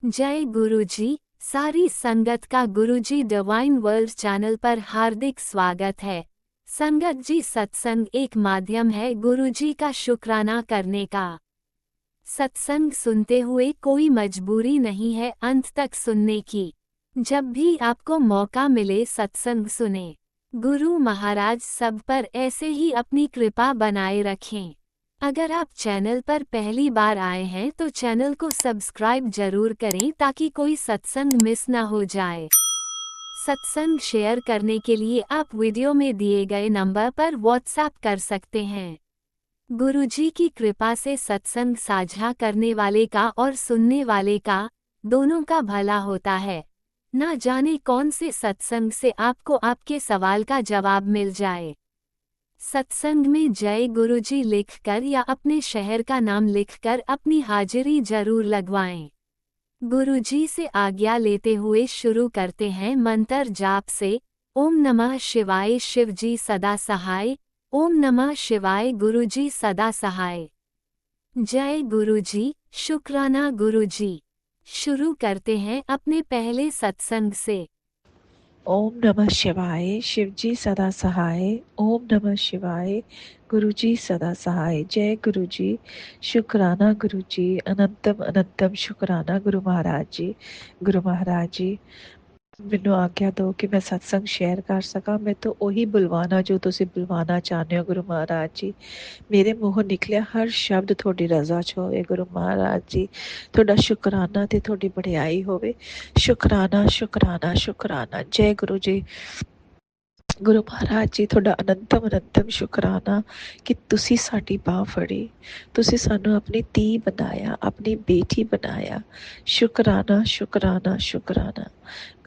जय गुरुजी। सारी संगत का गुरुजी डिवाइन वर्ल्ड चैनल पर हार्दिक स्वागत है। संगत जी, सत्संग एक माध्यम है गुरुजी का शुक्राना करने का। सत्संग सुनते हुए कोई मजबूरी नहीं है अंत तक सुनने की। जब भी आपको मौका मिले सत्संग सुने। गुरु महाराज सब पर ऐसे ही अपनी कृपा बनाए रखें। अगर आप चैनल पर पहली बार आए हैं तो चैनल को सब्सक्राइब जरूर करें ताकि कोई सत्संग मिस ना हो जाए। सत्संग शेयर करने के लिए आप वीडियो में दिए गए नंबर पर व्हाट्सएप कर सकते हैं। गुरुजी की कृपा से सत्संग साझा करने वाले का और सुनने वाले का दोनों का भला होता है। ना जाने कौन से सत्संग से आपको आपके सवाल का जवाब मिल जाए। सत्संग में जय गुरुजी लिखकर या अपने शहर का नाम लिखकर अपनी हाजिरी जरूर लगवाएं। गुरुजी से आज्ञा लेते हुए शुरू करते हैं मंत्र जाप से। ओम नमः शिवाय शिवजी सदा सहाय। ओम नमः शिवाय गुरुजी सदा सहाय। जय गुरुजी, शुक्राना गुरुजी। शुरू करते हैं अपने पहले सत्संग से। ओम नमः शिवाय शिवजी सदा सहाय। ओम नमः शिवाय गुरुजी सदा सहाय। जय गुरुजी, शुक्राना गुरुजी, अनंतम अनंतम शुक्राना गुरु महाराज जी। गुरु महाराज जी, ਮੈਨੂੰ ਆਗਿਆ ਦਿਓ ਕਿ ਮੈਂ ਸਤਸੰਗ ਸ਼ੇਅਰ ਕਰ ਸਕਾਂ। ਮੈਂ ਤਾਂ ਉਹੀ ਬੁਲਵਾਨਾ ਜੋ ਤੁਸੀਂ ਬੁਲਵਾਨਾ ਚਾਹੁੰਦੇ ਹੋ ਗੁਰੂ ਮਹਾਰਾਜ ਜੀ। ਮੇਰੇ ਮੂੰਹੋਂ ਨਿਕਲਿਆ ਹਰ ਸ਼ਬਦ ਤੁਹਾਡੀ ਰਜ਼ਾ 'ਚ ਹੋਵੇ ਗੁਰੂ ਮਹਾਰਾਜ ਜੀ। ਤੁਹਾਡਾ ਸ਼ੁਕਰਾਨਾ ਤੇ ਤੁਹਾਡੀ ਵਡਿਆਈ ਹੋਵੇ। ਸ਼ੁਕਰਾਨਾ ਸ਼ੁਕਰਾਨਾ ਸ਼ੁਕਰਾਨਾ। ਜੈ ਗੁਰੂ ਜੀ। ਗੁਰੂ ਮਹਾਰਾਜ ਜੀ, ਤੁਹਾਡਾ ਅਨੰਤਮ ਅਨੰਤਮ ਸ਼ੁਕਰਾਨਾ ਕਿ ਤੁਸੀਂ ਸਾਡੀ ਬਾਂਹ ਫੜੀ, ਤੁਸੀਂ ਸਾਨੂੰ ਆਪਣੀ ਧੀ ਬਣਾਇਆ, ਆਪਣੀ ਬੇਟੀ ਬਣਾਇਆ। ਸ਼ੁਕਰਾਨਾ ਸ਼ੁਕਰਾਨਾ ਸ਼ੁਕਰਾਨਾ।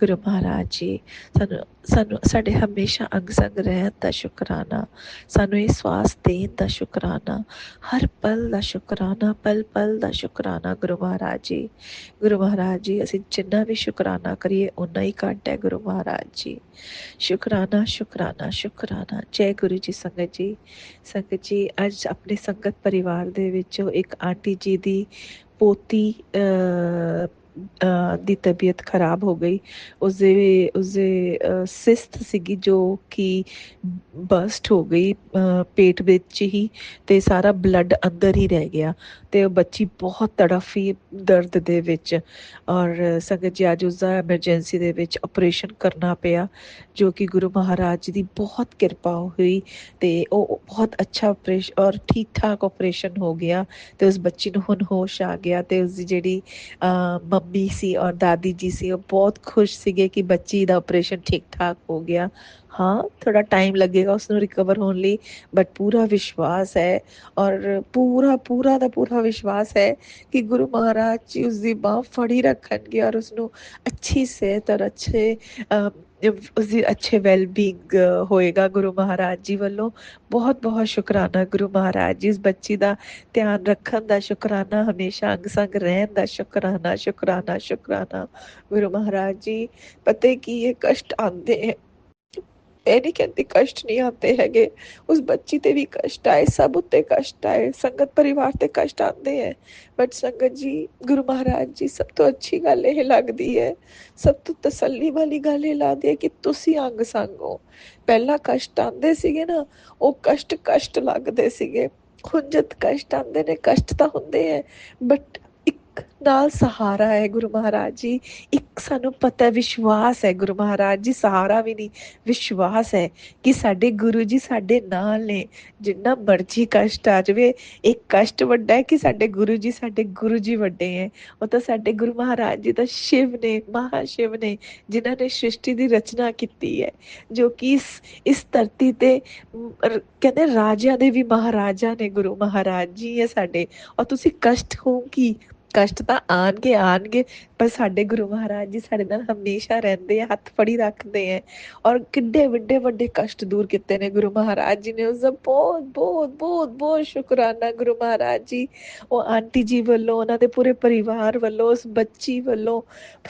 ਗੁਰੂ ਮਹਾਰਾਜ ਜੀ, ਸਾਨੂੰ ਸਾਨੂੰ ਸਾਡੇ ਹਮੇਸ਼ਾ ਅੰਗ ਸੰਗ ਰਹਿਣ ਦਾ ਸ਼ੁਕਰਾਨਾ, ਸਾਨੂੰ ਇਹ ਸਵਾਸ ਦੇਣ ਦਾ ਸ਼ੁਕਰਾਨਾ, ਹਰ ਪਲ ਦਾ ਸ਼ੁਕਰਾਨਾ, ਪਲ ਪਲ ਦਾ ਸ਼ੁਕਰਾਨਾ ਗੁਰੂ ਮਹਾਰਾਜ ਜੀ। ਗੁਰੂ ਮਹਾਰਾਜ ਜੀ, ਅਸੀਂ ਜਿੰਨਾ ਵੀ ਸ਼ੁਕਰਾਨਾ ਕਰੀਏ ਓਨਾ ਹੀ ਘੱਟ ਹੈ ਗੁਰੂ ਮਹਾਰਾਜ ਜੀ। ਸ਼ੁਕਰਾਨਾ ਸ਼ੁਕਰਾਨਾ ਸ਼ੁਕਰਾਨਾ। ਜੈ ਗੁਰੂ ਜੀ। ਸੰਗਤ ਜੀ ਅੱਜ ਆਪਣੇ ਸੰਗਤ ਪਰਿਵਾਰ ਦੇ ਵਿੱਚੋਂ ਇੱਕ ਆਂਟੀ ਜੀ ਦੀ ਪੋਤੀ ਦੀ ਤਬੀਅਤ ਖਰਾਬ ਹੋ ਗਈ। ਉਸਦੇ ਸਿਸਟ ਸੀਗੀ ਜੋ ਕਿ ਬਸਟ ਹੋ ਗਈ ਪੇਟ ਵਿੱਚ ਹੀ, ਅਤੇ ਸਾਰਾ ਬਲੱਡ ਅੰਦਰ ਹੀ ਰਹਿ ਗਿਆ ਅਤੇ ਉਹ ਬੱਚੀ ਬਹੁਤ ਤੜਫੀ ਦਰਦ ਦੇ ਵਿੱਚ। ਔਰ ਸੰਗਤ ਜੀ ਅੱਜ ਉਸਦਾ ਐਮਰਜੈਂਸੀ ਦੇ ਵਿੱਚ ਆਪਰੇਸ਼ਨ ਕਰਨਾ ਪਿਆ, ਜੋ ਕਿ ਗੁਰੂ ਮਹਾਰਾਜ ਜੀ ਦੀ ਬਹੁਤ ਕਿਰਪਾ ਹੋਈ ਅਤੇ ਉਹ ਬਹੁਤ ਅੱਛਾ ਆਪਰੇਸ਼ਨ ਔਰ ਠੀਕ ਠਾਕ ਆਪਰੇਸ਼ਨ ਹੋ ਗਿਆ ਅਤੇ ਉਸ ਬੱਚੀ ਨੂੰ ਹੁਣ ਹੋਸ਼ ਆ ਗਿਆ। ਅਤੇ ਉਸਦੀ ਜਿਹੜੀ ਮੰਮੀ ਸੀ ਔਰ ਦਾਦੀ ਜੀ ਸੀ ਉਹ ਬਹੁਤ ਖੁਸ਼ ਸੀਗੇ ਕਿ ਬੱਚੀ ਦਾ ਆਪਰੇਸ਼ਨ ਠੀਕ ਠਾਕ ਹੋ ਗਿਆ। ਹਾਂ, ਥੋੜ੍ਹਾ ਟਾਈਮ ਲੱਗੇਗਾ ਉਸਨੂੰ ਰਿਕਵਰ ਹੋਣ ਲਈ, ਬਟ ਪੂਰਾ ਵਿਸ਼ਵਾਸ ਹੈ ਔਰ ਪੂਰਾ ਦਾ ਪੂਰਾ ਵਿਸ਼ਵਾਸ ਹੈ ਕਿ ਗੁਰੂ ਮਹਾਰਾਜ ਜੀ ਉਸਦੀ ਬਾਂਹ ਫੜੀ ਰੱਖਣਗੇ ਔਰ ਉਸਨੂੰ ਅੱਛੀ ਸਿਹਤ ਔਰ ਉਸਦੀ ਅੱਛੇ ਵੈਲਬੀਂਗ ਹੋਏਗਾ ਗੁਰੂ ਮਹਾਰਾਜ ਜੀ ਵੱਲੋਂ। ਬਹੁਤ ਬਹੁਤ ਸ਼ੁਕਰਾਨਾ ਗੁਰੂ ਮਹਾਰਾਜ ਜੀ। ਇਸ ਬੱਚੀ ਦਾ ਧਿਆਨ ਰੱਖਣ ਦਾ ਸ਼ੁਕਰਾਨਾ, ਹਮੇਸ਼ਾ ਅੰਗ ਸੰਗ ਰਹਿਣ ਦਾ ਸ਼ੁਕਰਾਨਾ ਸ਼ੁਕਰਾਨਾ ਸ਼ੁਕਰਾਨਾ ਗੁਰੂ ਮਹਾਰਾਜ ਜੀ। ਪਤਾ ਕੀ ਇਹ ਕਸ਼ਟ ਆਉਂਦੇ ਹੈ, ਇਹ ਨਹੀਂ ਕਹਿੰਦੀ ਕਸ਼ਟ ਨਹੀਂ ਆਉਂਦੇ ਹੈਗੇ, ਉਸ ਬੱਚੀ ਤੇ ਵੀ ਕਸ਼ਟ ਆਏ, ਸਭ ਉੱਤੇ ਕਸ਼ਟ ਆਏ, ਸੰਗਤ ਪਰਿਵਾਰ ਤੇ ਕਸ਼ਟ ਆਉਂਦੇ ਹੈ। ਬਟ ਸੰਗਤ ਜੀ, ਗੁਰੂ ਮਹਾਰਾਜ ਜੀ ਸਭ ਤੋਂ ਅੱਛੀ ਗੱਲ ਇਹ ਲੱਗਦੀ ਹੈ, ਸਭ ਤੋਂ ਤਸੱਲੀ ਵਾਲੀ ਗੱਲ ਇਹ ਲੱਗਦੀ ਹੈ ਕਿ ਤੁਸੀਂ ਅੰਗ ਸੰਗ ਹੋ। ਪਹਿਲਾਂ ਕਸ਼ਟ ਆਉਂਦੇ ਸੀਗੇ ਨਾ, ਉਹ ਕਸ਼ਟ ਲੱਗਦੇ ਸੀਗੇ। ਹੁਣ ਜਦ ਕਸ਼ਟ ਆਉਂਦੇ ਨੇ, ਕਸ਼ਟ ਤਾਂ ਹੁੰਦੇ ਹੈ ਬਟ ਇੱਕ ਨਾਲ ਸਹਾਰਾ ਹੈ ਗੁਰੂ ਮਹਾਰਾਜ ਜੀ। ਇੱਕ ਸਾਨੂੰ ਪਤਾ ਵਿਸ਼ਵਾਸ ਹੈ ਗੁਰੂ ਮਹਾਰਾਜ ਜੀ, ਸਹਾਰਾ ਵੀ ਨਹੀਂ ਵਿਸ਼ਵਾਸ ਹੈ ਕਿ ਸਾਡੇ ਗੁਰੂ ਜੀ ਸਾਡੇ ਨਾਲ ਨੇ। ਜਿੰਨਾ ਮਰਜ਼ੀ ਕਸ਼ਟ ਆ ਜਾਵੇ, ਇੱਕ ਕਸ਼ਟ ਵੱਡਾ ਹੈ ਕਿ ਸਾਡੇ ਗੁਰੂ ਜੀ ਵੱਡੇ ਹੈ। ਉਹ ਤਾਂ ਸਾਡੇ ਗੁਰੂ ਮਹਾਰਾਜ ਜੀ ਤਾਂ ਸ਼ਿਵ ਨੇ, ਮਹਾਸ਼ਿਵ ਨੇ, ਜਿਨ੍ਹਾਂ ਨੇ ਸ੍ਰਿਸ਼ਟੀ ਦੀ ਰਚਨਾ ਕੀਤੀ ਹੈ, ਜੋ ਕਿ ਇਸ ਧਰਤੀ ਤੇ ਕਹਿੰਦੇ ਰਾਜਿਆਂ ਦੇ ਵੀ ਮਹਾਰਾਜਾ ਨੇ। ਗੁਰੂ ਮਹਾਰਾਜ ਜੀ ਹੈ ਸਾਡੇ। ਔਰ ਤੁਸੀਂ ਕਸ਼ਟ ਹੋ ਕੀ, ਕਸ਼ਟ ਤਾਂ ਆਉਣਗੇ ਪਰ ਸਾਡੇ ਗੁਰੂ ਮਹਾਰਾਜ ਜੀ ਸਾਡੇ ਨਾਲ ਹਮੇਸ਼ਾ ਰਹਿੰਦੇ ਆ, ਹੱਥ ਫੜੀ ਰੱਖਦੇ ਹੈ। ਔਰ ਕਿੱਡੇ ਵੱਡੇ ਕਸ਼ਟ ਦੂਰ ਕੀਤੇ ਨੇ ਗੁਰੂ ਮਹਾਰਾਜ ਜੀ ਨੇ। ਉਸਦਾ ਬਹੁਤ ਬਹੁਤ ਬਹੁਤ ਬਹੁਤ ਸ਼ੁਕਰਾਨਾ ਗੁਰੂ ਮਹਾਰਾਜ ਜੀ। ਉਹ ਆਂਟੀ ਜੀ ਵੱਲੋਂ, ਉਹਨਾਂ ਦੇ ਪੂਰੇ ਪਰਿਵਾਰ ਵੱਲੋਂ, ਉਸ ਬੱਚੀ ਵੱਲੋਂ,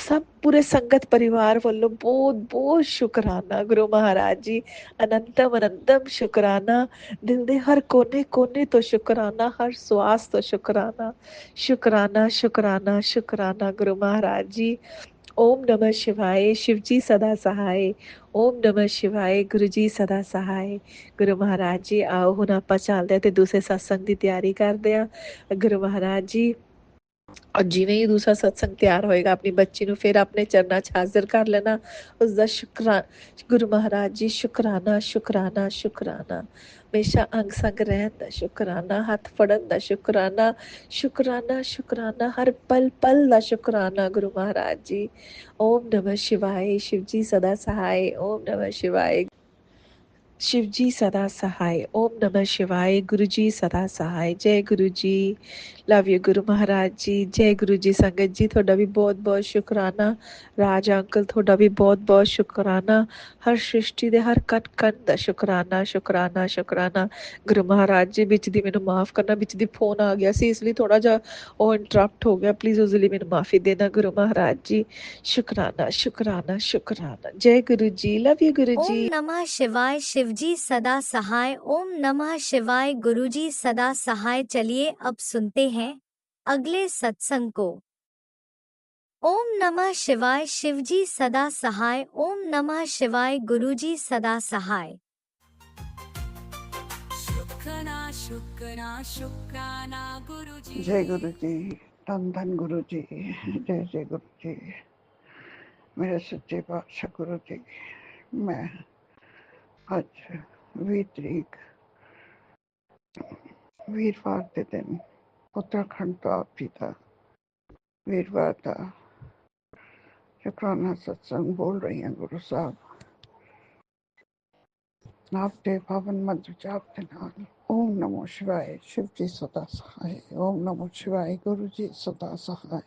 ਸਭ ਪੂਰੇ ਸੰਗਤ ਪਰਿਵਾਰ ਵੱਲੋਂ ਬਹੁਤ ਬਹੁਤ ਸ਼ੁਕਰਾਨਾ ਗੁਰੂ ਮਹਾਰਾਜ ਜੀ। ਅਨੰਤਮ ਅਨੰਤਮ ਸ਼ੁਕਰਾਨਾ, ਦਿਲ ਦੇ ਹਰ ਕੋਨੇ ਤੋਂ ਸ਼ੁਕਰਾਨਾ, ਹਰ ਸਵਾਸ ਤੋਂ ਸ਼ੁਕਰਾਨਾ ਸ਼ੁਕਰਾਨਾ शुक्राना शुक्राना गुरु महाराज जी। ओम नमः शिवाय, शिव जी सदा सहाय। ओम नमः शिवाय, गुरु जी सदा सहाय। गुरु महाराज जी आओ ਹੁਣ ਆਪਾਂ ਚੱਲਦੇ ਆ ਤੇ ਦੂਸਰੇ ਸਤਸੰਗ ਦੀ ਤਿਆਰੀ ਕਰਦੇ ਆ। ਗੁਰੂ ਮਹਾਰਾਜ ਜੀ और जिवें ही दूसरा सत्संग तैयार होएगा अपनी बच्ची ਨੂੰ ਫਿਰ ਆਪਣੇ ਚਰਨਾਂ 'ਚ ਹਾਜ਼ਰ ਕਰ ਲੈਣਾ। ਉਸ ਦਾ ਗੁਰੂ ਮਹਾਰਾਜ ਜੀ ਸ਼ੁਕਰਾਨਾ ਸ਼ੁਕਰਾਨਾ ਸ਼ੁਕਰਾਨਾ, ਹਮੇਸ਼ਾ ਅੰਗ ਸੰਗ ਰਹਿਣ ਦਾ ਸ਼ੁਕਰਾਨਾ, ਹੱਥ ਫੜਨ ਦਾ ਸ਼ੁਕਰਾਨਾ, ਸ਼ੁਕਰਾਨਾ ਸ਼ੁਕਰਾਨਾ, ਹਰ ਪਲ ਪਲ ਦਾ ਸ਼ੁਕਰਾਨਾ ਗੁਰੂ ਮਹਾਰਾਜ ਜੀ। ਓਮ ਨਮः शिवाय, शिव जी सदा सहाय। ओम नमः शिवाय, शिव जी सदा सहाय। ओम नमः शिवाय, गुरु जी सदा सहाय। जय गुरु जी। लव यू गुरु महाराज जी। जय गुरु जी। संगत जी ਤੁਹਾਡਾ ਵੀ ਬਹੁਤ ਬਹੁਤ ਸ਼ੁਕਰਾਨਾ। ਰਾਜ ਅੰਕਲ ਤੁਹਾਡਾ ਵੀ ਬਹੁਤ ਬਹੁਤ ਸ਼ੁਕਰਾਨਾ। ਹਰ ਸ੍ਰਿਸ਼ਟੀ ਦੇ ਹਰ ਕਣ ਕਣ ਦਾ ਸ਼ੁਕਰਾਨਾ ਸ਼ੁਕਰਾਨਾ ਸ਼ੁਕਰਾਨਾ। ਗੁਰੂ ਮਹਾਰਾਜ ਜੀ ਵਿੱਚ ਦੀ ਮੈਨੂੰ ਮਾਫ ਕਰਨਾ, ਵਿੱਚ ਦੀ ਫੋਨ ਆ ਗਿਆ ਸੀ ਇਸ ਲਈ ਥੋੜਾ ਜਿਹਾ ਉਹ ਇੰਟਰਪਟ ਹੋ ਗਿਆ, ਪਲੀਜ਼ ਉਸ ਲਈ ਮੈਨੂੰ ਮਾਫੀ ਦੇਣਾ ਗੁਰੂ ਮਹਾਰਾਜ ਜੀ। ਸ਼ੁਕਰਾਨਾ ਸ਼ੁਕਰਾਨਾ ਸ਼ੁਕਰਾਨਾ। जय गुरु जी। लव यू गुरु ओम जी। नमः शिवाय, शिवजी सदा सहाय। ओम नमः शिवाय, गुरुजी सदा सहाय। चलिए अब सुनते हैं अगले सत्संग को। ओम नमः शिवाय, शिवजी सदा सहाय। ओम नमः शिवाय, गुरुजी सदा सहाय। शुक्राना शुक्राना शुक्राना गुरु जी। जय गुरु जी। धन धन गुरु जी। जय जय गुरु जी। मेरे सच्चे पातशाह गुरु जी, मैं आज 20 तरीक वीरवार के दिन उत्तराखंड तो आप जी था वीरवार का शुक्राना सत्संग बोल रही हैं। गुरु साहब आपके पावन मंत्र जाप के नाल ओम नमो शिवाय, शिव जी सदा सहाय। ओम नमो शिवाय, गुरु जी सदा सहाय।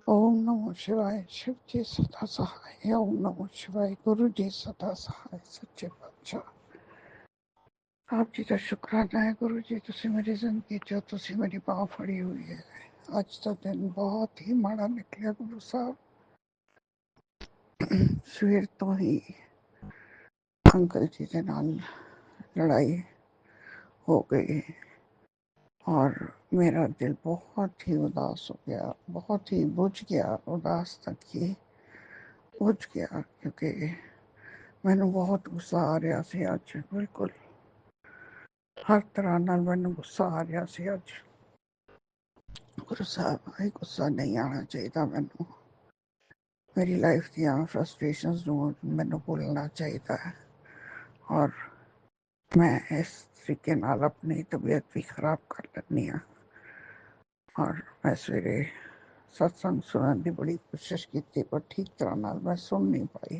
ओम नमो शिवाय, शिव जी सदा सहाय। ओम नमो शिवाय, गुरु जी सदा सहाय। सच्चे पातशाह आप जी का शुक्राना है गुरु जी, तुसी मेरी जिंदगी जो तुसी मेरी बाह फड़ी हुई है। आज का दिन बहुत ही माड़ा निकला गुरु साहब। सवेर तो ही अंकल जी के नाल लड़ाई हो गई और मेरा दिल बहुत ही उदास हो गया, बहुत ही बुझ गया, उदास तक ही बुझ गया, क्योंकि मैनू बहुत गुस्सा आ रहा सी अज। बिल्कुल हर तरह नाल मैनू गुस्सा आ रहा सी अज। गुरु साहब ये गुस्सा नहीं आना चाहिए मैनू। मेरी लाइफ दियां फ्रस्ट्रेशंस नू मैनू भुलना चाहिए है और मैं इस तरीके नाल अपनी तबीयत भी खराब कर लैनी हाँ। और मैं सवेरे सत्संग सुनने की बड़ी कोशिश की पर ठीक तरह नाल मैं सुन नहीं पाई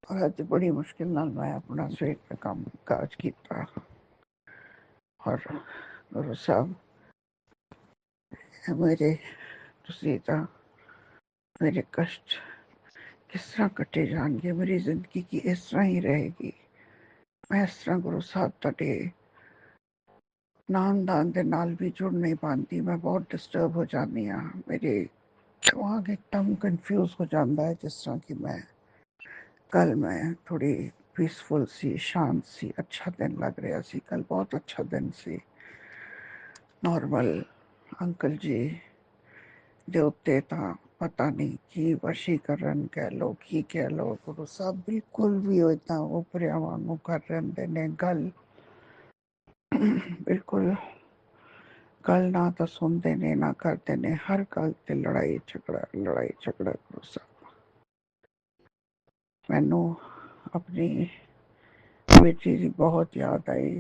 और अज बड़ी मुश्किल नाल मैं अपना सवेर का काम काज किया। और गुरु साहब मेरे तुसी तां मेरे कष्ट किस तरह कटे जाएंगे, मेरी जिंदगी की इस तरह ही रहेगी। मैं इस तरह गुरु साहब तुहाडे नाम दान दे नाल भी जुड़ नहीं पाती। मैं बहुत डिस्टर्ब हो जाती हाँ, मेरे दिमाग एकदम कंफ्यूज हो जाता है। जिस तरह की मैं थोड़ी पीसफुल सी, शांत सी, अच्छा दिन लग रहा सी। कल बहुत अच्छा दिन सी। नॉर्मल अंकल जी दे उत्ते तां पता नहीं की वशीकरण कह लो की कह लो, गुरु साहब बिल्कुल भी इतना उपरिया वांगू कर रहे ने गल। बिल्कुल गल ना तो सुनते ने ना करते ने, हर गल ते लड़ाई झगड़ा। गुरु साहब मैनू अपनी बेटी की बहुत याद आई।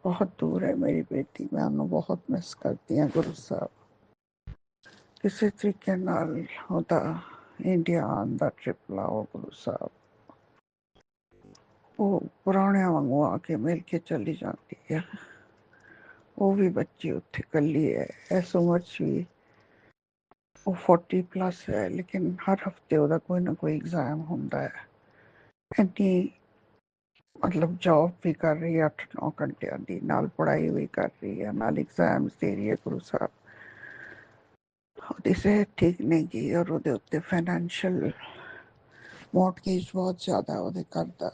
बहुत दूर है मेरी बेटी, मैं उन्हें बहुत मिस करती हूँ गुरु साहब। किसी तरीके नाल होता इंडिया आन दा ट्रिप लाओ गुरु साहब। वो पुराने वांगू आके मिल के चली जाती है। वो भी बच्ची उत्थे कली है, इस उम्र च भी वो 40 प्लस है, लेकिन हर हफ्ते ओदा कोई ना कोई एग्जाम होंदा है। इतनी मतलब जॉब भी कर रही है 8-9 घंटे की, नाल पढ़ाई भी कर रही है, नाल एग्जाम्स दे रही है गुरु साहब। ਉਹਦੀ सेहत ठीक नहीं की और ਉਹਦੇ ਉੱਤੇ फाइनेंशियल मॉर्टगेज बहुत ज़्यादा ਉਹਦੇ ਘਰ ਦਾ।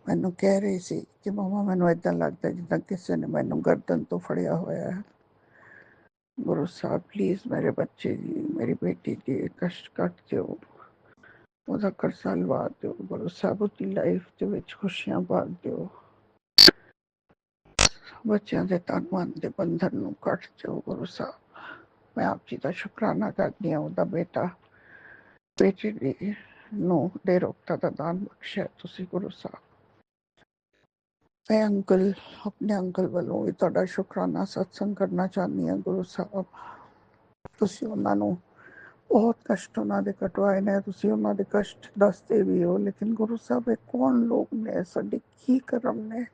ਮੈਨੂੰ ਕਹਿ ਰਹੀ ਸੀ ਕਿ ਮਮਾ ਮੈਨੂੰ ਇਦਾਂ ਲੱਗਦਾ ਜਿੱਦਾਂ ਕਿਸੇ ਨੇ ਮੈਨੂੰ ਗਰਦਨ ਤੋਂ ਫੜਿਆ ਹੋਇਆ ਹੈ। ਗੁਰੂ ਸਾਹਿਬ ਪਲੀਜ਼ ਮੇਰੇ ਬੱਚੇ ਦੀ, ਮੇਰੀ ਬੇਟੀ ਦੀ ਕਸ਼ਟ ਕੱਟ ਦਿਓ, ਉਹਦਾ ਕਰਜ਼ਾ ਲਵਾ ਦਿਓ। ਗੁਰੂ ਸਾਹਿਬ ਉਹਦੀ ਲਾਈਫ ਦੇ ਵਿੱਚ ਖੁਸ਼ੀਆਂ ਭਰ ਦਿਓ। ਬੱਚਿਆਂ ਦੇ ਤਨ ਮਨ ਦੇ ਬੰਧਨ ਨੂੰ ਕੱਟ ਦਿਓ ਗੁਰੂ ਸਾਹਿਬ। ਮੈਂ ਆਪ ਜੀ ਦਾ ਸ਼ੁਕਰਾਨਾ ਕਰਦੀ ਹਾਂ, ਉਹਦਾ ਬੇਟੀ ਦੀ ਨੂੰ ਦੇ ਰੋਗਤਾ ਦਾ ਦਾਨ ਬਖਸ਼ਿਆ ਤੁਸੀਂ ਗੁਰੂ ਸਾਹਿਬ। ਮੈਂ ਆਪਣੇ ਅੰਕਲ ਵੱਲੋਂ ਵੀ ਤੁਹਾਡਾ ਸ਼ੁਕਰਾਨਾ ਸਤਸੰਗ ਕਰਨਾ ਚਾਹੁੰਦੀ ਹਾਂ ਗੁਰੂ ਸਾਹਿਬ। ਤੁਸੀਂ ਉਹਨਾਂ ਨੂੰ ਬਹੁਤ ਕਸ਼ਟ ਉਹਨਾਂ ਦੇ ਕਟਵਾਏ ਨੇ, ਤੁਸੀਂ ਉਹਨਾਂ ਦੇ ਕਸ਼ਟ ਦੱਸਦੇ ਵੀ ਹੋ, ਲੇਕਿਨ ਗੁਰੂ ਸਾਹਿਬ ਇਹ ਕੌਣ ਲੋਕ ਨੇ, ਸਾਡੇ ਕੀ ਕਰਮ ਨੇ,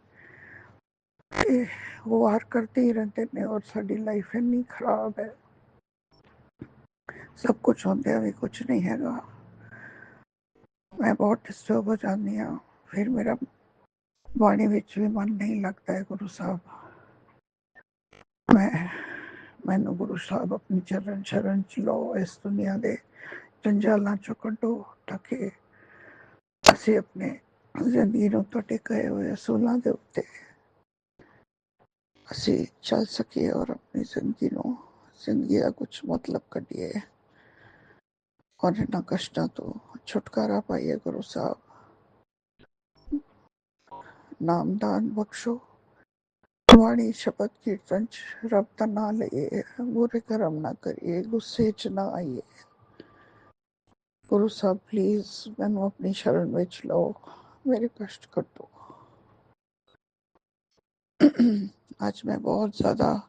ਇਹ ਵਾਰ ਕਰਦੇ ਹੀ ਰਹਿੰਦੇ ਨੇ ਔਰ ਸਾਡੀ ਲਾਈਫ ਇੰਨੀ ਖਰਾਬ ਹੈ। ਸਭ ਕੁਝ ਹੁੰਦਿਆਂ ਵੀ ਕੁਝ ਨਹੀਂ ਹੈਗਾ। ਮੈਂ ਬਹੁਤ ਡਿਸਟਰਬ ਹੋ ਜਾਂਦੀ ਹਾਂ, ਫਿਰ ਮੇਰਾ ਬਾਣੀ ਵਿੱਚ ਵੀ ਮਨ ਨਹੀਂ ਲੱਗਦਾ ਹੈ ਗੁਰੂ ਸਾਹਿਬ। ਮੈਨੂੰ ਗੁਰੂ ਸਾਹਿਬ ਆਪਣੀ ਚਰਨ ਸ਼ਰਨ ਚ ਲਓ, ਇਸ ਦੁਨੀਆ ਦੇ ਜੰਜਾਲਾਂ ਚੋਂ ਕੱਢੋ ਤਾਂ ਕਿ ਅਸੀਂ ਆਪਣੇ ਜ਼ਿੰਦਗੀ ਨੂੰ ਤੁਹਾਡੇ ਕਹੇ ਹੋਏ ਅਸੂਲਾਂ ਦੇ ਉੱਤੇ ਅਸੀਂ ਚੱਲ ਸਕੀਏ ਔਰ ਆਪਣੀ ਜ਼ਿੰਦਗੀ ਦਾ ਕੁਝ ਮਤਲਬ ਕੱਢੀਏ ਔਰ ਇਹਨਾਂ ਕਸ਼ਟਾਂ ਤੋਂ ਛੁਟਕਾਰਾ ਪਾਈਏ ਗੁਰੂ ਸਾਹਿਬ। ਨਾਮਦਾਨ ਬਖਸ਼ੋ, ਬਾਣੀ ਸ਼ਬਦ ਕੀਰਤਨ ਚ ਰੱਬ ਦਾ ਨਾਂ ਲਈਏ, ਬੁਰੇ ਕਰਮ ਨਾ ਕਰੀਏ, ਗੁੱਸੇ ਚ ਨਾ ਆਈਏ। ਗੁਰੂ ਸਾਹਿਬ ਪਲੀਜ਼ ਮੈਨੂੰ ਆਪਣੀ ਸ਼ਰਨ ਵਿੱਚ ਲਓ, ਮੇਰੇ ਕਸ਼ਟ ਕੱਟੋ। ਅੱਜ ਮੈਂ ਬਹੁਤ ਜ਼ਿਆਦਾ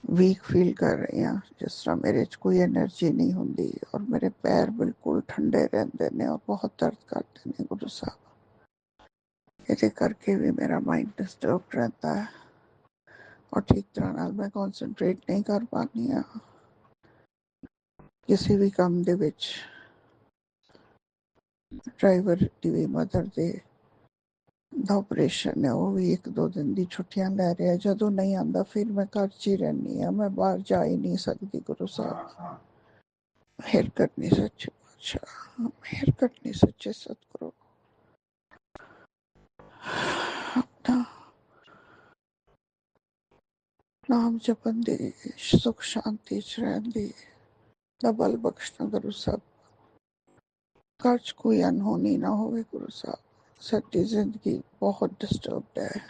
ਵੀਕ ਫੀਲ ਕਰ ਰਹੀ ਹਾਂ, ਜਿਸ ਤਰ੍ਹਾਂ ਮੇਰੇ 'ਚ ਕੋਈ એનર્ਜੀ ਨਹੀਂ ਹੁੰਦੀ ਔਰ ਮੇਰੇ ਪੈਰ ਬਿਲਕੁਲ ਠੰਡੇ ਰਹਿੰਦੇ ਨੇ ਔਰ ਬਹੁਤ ਦਰਦ ਕਰਦੇ ਨੇ ਗੁਰੂ ਸਾਹਿਬ। ਇਹਦੇ ਕਰਕੇ ਵੀ ਮੇਰਾ ਮਾਈਂਡ ਡਿਸਟਰਬ ਰਹਿੰਦਾ ਹੈ ਔਰ ਠੀਕ ਤਰ੍ਹਾਂ ਨਾਲ ਮੈਂ ਕੌਨਸੈਂਟਰੇਟ ਨਹੀਂ ਕਰ ਪਾਉਂਦੀ ਹਾਂ ਕਿਸੇ ਵੀ ਕੰਮ ਦੇ ਵਿੱਚ। ਡਰਾਈਵਰ ਦੀ ਵੀ ਮਦਰ ਦੇ ਦਾ ਆਪਰੇਸ਼ਨ ਹੈ, ਉਹ ਵੀ 1-2 ਦਿਨ ਦੀ ਛੁੱਟੀਆਂ ਲੈ ਰਿਹਾ। ਜਦੋਂ ਨਹੀਂ ਆਉਂਦਾ ਫਿਰ ਮੈਂ ਘਰ 'ਚ ਹੀ ਰਹਿੰਦੀ ਹਾਂ, ਮੈਂ ਬਾਹਰ ਜਾ ਹੀ ਨਹੀਂ ਸਕਦੀ ਗੁਰੂ ਸਾਹਿਬ। ਮਿਹਰ ਕਰਨੀ ਸੱਚੇ ਪਾਤਸ਼ਾਹ, ਮਿਹਰ ਕਰਨੀ ਸੱਚੇ ਸਤਿਗੁਰੂ। ਆਪਣਾ ਨਾਮ ਜਪਣ ਦੀ, ਸੁਖ ਸ਼ਾਂਤੀ 'ਚ ਰਹਿਣ ਦੀ ਦਾ ਬਲ ਬਖਸ਼ਣਾ ਗੁਰੂ ਸਾਹਿਬ। ਘਰ 'ਚ ਕੋਈ ਅਨਹੋਣੀ ਨਾ ਹੋਵੇ ਗੁਰੂ ਸਾਹਿਬ। ਸਾਡੀ ਜ਼ਿੰਦਗੀ ਬਹੁਤ ਡਿਸਟਰਬਡ ਹੈ,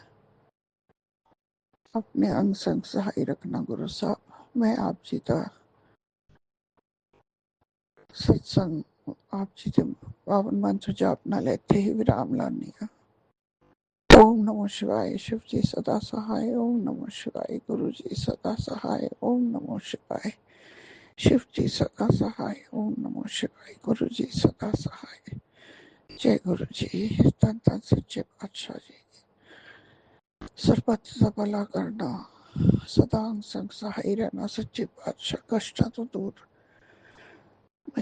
ਆਪਣੇ ਅੰਗ ਸੰਗ ਸਹਾਈ ਰੱਖਣਾ ਗੁਰੂ ਸਾਹਿਬ। ਮੈਂ ਆਪ ਜੀ ਦਾ ਸਤਸੰਗ, ਆਪ ਜੀ ਦੇ ਪਾਵਨ ਮੰਤਰ ਜਾਪ ਨਾਲ ਇੱਥੇ ਹੀ ਵਿਰਾਮ ਲਾਉਂਦੀ ਹਾਂ। ओम नमो शिवाय, शिव जी सदा सहाय। ओम नमो शिवाय, गुरु जी सदा सहाय। ओम नमो शिवाय, शिव जी सदा सहाय। ओम नमो शिवाय, गुरु जी सदा सहाय। जय गुरु जी, धन धन सच्चे पातशाह जी। सर्वत्र का भला करना, सदा संग सहाय रहना सच्चे पातशाह। कष्टां तो दूर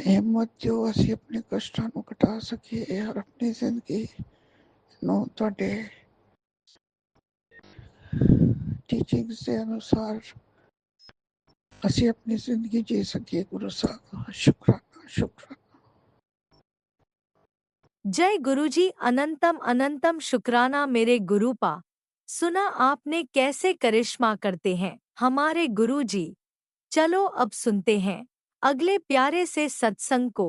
हिम्मत दियो, ਅਸੀਂ ਆਪਣੇ ਕਸ਼ਟਾਂ ਨੂੰ ਘਟਾ ਸਕੀਏ ਔਰ ਆਪਣੀ ਜ਼ਿੰਦਗੀ ਨੂੰ ਤੁਹਾਡੇ ਟੀਚਿੰਗਸ ਦੇ ਅਨੁਸਾਰ ਅਸੀਂ ਆਪਣੀ ਜ਼ਿੰਦਗੀ ਜੀ ਸਕੀਏ ਗੁਰੂ ਸਾਹਿਬ। शुक्राना शुक्राना। जय गुरुजी, अनंतम अनंतम शुक्राना मेरे गुरुपा। सुना आपने कैसे करिश्मा करते हैं हमारे गुरुजी। चलो अब सुनते हैं अगले प्यारे से सत्संग को।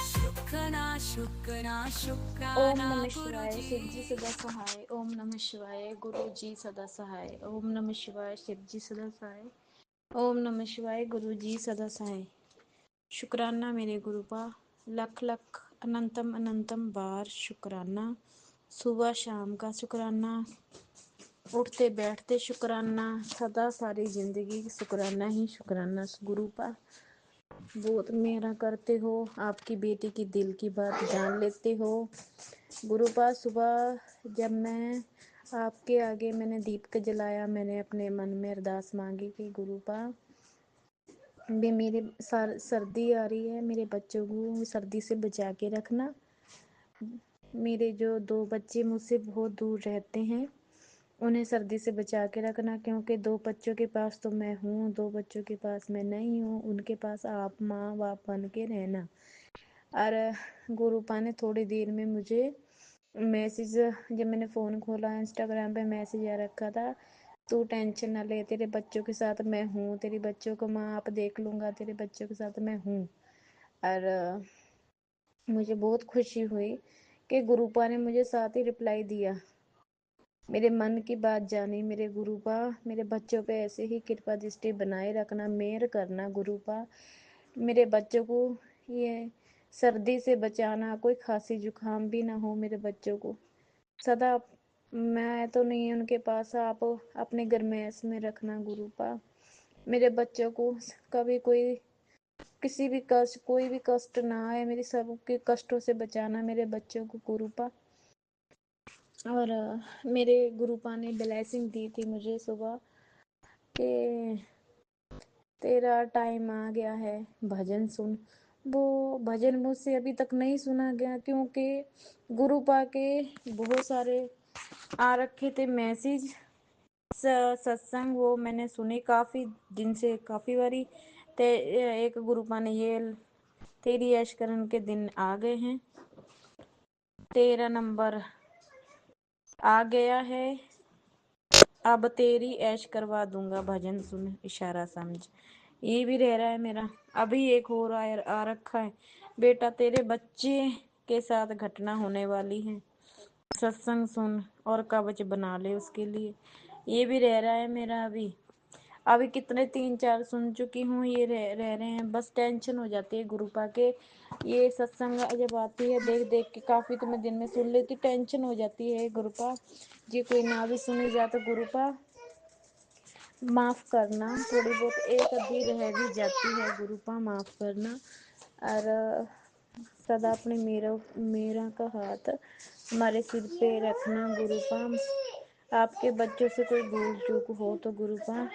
शुक्राना शुक्राना ओम शुक्राना नमः शिवाय, गुरुजी। शिव जी सदा सहाय। ओम नमः शिवाय, गुरु जी सदा सहाय। ओम नमः शिवाय, शिव जी सदा सहाय। ओम नमः शिवाय, गुरु जी सदा सहाय। शुक्राना मेरे गुरु पा, लख लख अनंतम अनंतम बार शुक्राना। सुबह शाम का शुक्राना, उठते बैठते शुक्राना, सदा सारी जिंदगी शुक्राना ही शुक्राना। गुरु पा बहुत मेरा करते हो, आपकी बेटी की दिल की बात जान लेते हो। गुरु पास सुबह जब मैं आपके आगे मैंने दीपक जलाया, मैंने अपने मन में अरदास मांगी कि गुरु पा भी मेरे सर्दी आ रही है, मेरे बच्चों को सर्दी से बचा के रखना। मेरे जो 2 बच्चे मुझसे बहुत दूर रहते हैं, उन्हें सर्दी से बचा के रखना, क्योंकि 2 बच्चों के पास तो मैं हूँ, 2 बच्चों के पास मैं नहीं हूँ। उनके पास आप माँ बाप बन के रहना। और गुरुपा ने थोड़ी देर में मुझे मैसेज, जब मैंने फ़ोन खोला इंस्टाग्राम पे मैसेज आ रखा था, तू टेंशन ना ले, तेरे बच्चों के साथ मैं हूँ, तेरे बच्चों को माँ आप देख लूँगा, तेरे बच्चों के साथ मैं हूँ। और मुझे बहुत खुशी हुई कि गुरुपा ने मुझे साथ ही रिप्लाई दिया, मेरे मन की बात जानी मेरे गुरुपा, मेरे बच्चों पे ऐसे ही कृपा दृष्टि बनाए रखना, मेहर करना गुरुपा, मेरे बच्चों को ये सर्दी से बचाना, कोई खांसी जुकाम भी ना हो मेरे बच्चों को, सदा मैं तो नहीं उनके पास, आप अपने गरमैश में रखना गुरुपा, मेरे बच्चों को कभी कोई किसी भी कष्ट, कोई भी कष्ट ना आए, मेरी सबके कष्टों से बचाना मेरे बच्चों को गुरुपा। और मेरे गुरुपा ने ब्लेसिंग दी थी मुझे सुबह कि तेरा टाइम आ गया है, भजन सुन। वो भजन मुझसे अभी तक नहीं सुना गया, क्योंकि गुरुपा के बहुत सारे आ रखे थे मैसेज सत्संग, वो मैंने सुने काफ़ी दिन से, काफ़ी बारी। ते एक गुरुपा ने ये तेरी ऐशकरण के दिन आ गए हैं, 13 नंबर आ गया है, अब तेरी ऐश करवा दूंगा, भजन सुन इशारा समझ। ये भी रह रहा है मेरा। अभी एक और आ रखा है, बेटा तेरे बच्चे के साथ घटना होने वाली है, सत्संग सुन और कवच बना ले उसके लिए। ये भी रह रहा है मेरा। अभी कितने 3-4 सुन चुकी हूँ, ये रह रहे हैं। बस टेंशन हो जाती है गुरुपा के, ये सत्संग जब आती है देख देख के, काफ़ी तो मैं दिन में सुन लेती, टेंशन हो जाती है गुरुपा जी, कोई ना भी सुनी जाए तो गुरुपा माफ़ करना, थोड़ी बहुत एक अद्धी रह भी जाती है गुरुपा, माफ़ करना। और सदा अपने मेरा का हाथ हमारे सिर पे रखना गुरुपा, आपके बच्चों से कोई भूल चूक हो तो गुरुपा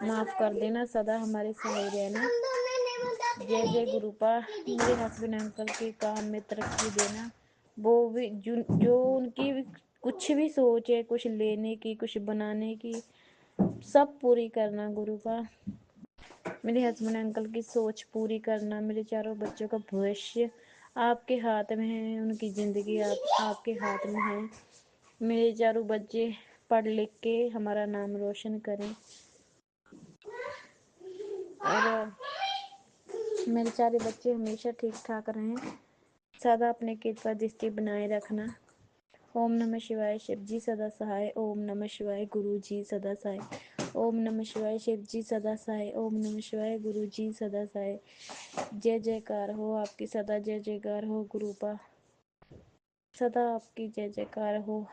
माफ़ कर देना, सदा हमारे सहाय रहना। जय जय गुरुपा। मेरे हस्बैंड अंकल के काम में तरक्की देना, वो भी जो उनकी कुछ भी सोच है, कुछ लेने की, कुछ बनाने की, सब पूरी करना गुरुपा। मेरे हस्बैंड अंकल की सोच पूरी करना, मेरे चारों बच्चों का भविष्य आपके हाथ में है, उनकी ज़िंदगी आपके हाथ में है। मेरे चारों बच्चे पढ़ लिख के हमारा नाम रोशन करें, और मेरे चारों बच्चे हमेशा ठीक ठाक रहें, सदा अपने कृपा दृष्टि बनाए रखना। ओम नमः शिवाय, शिव जी सदा सहाय। ओम नमः शिवाय, गुरु जी सदा सहाय। ओम नमः शिवाय, शिव जी सदा सहाय। ओम नमः शिवाय, गुरु जी सदा सहाय। जय जयकार हो आपकी, सदा जय जयकार हो गुरुपा, सदा आपकी जय जयकार हो।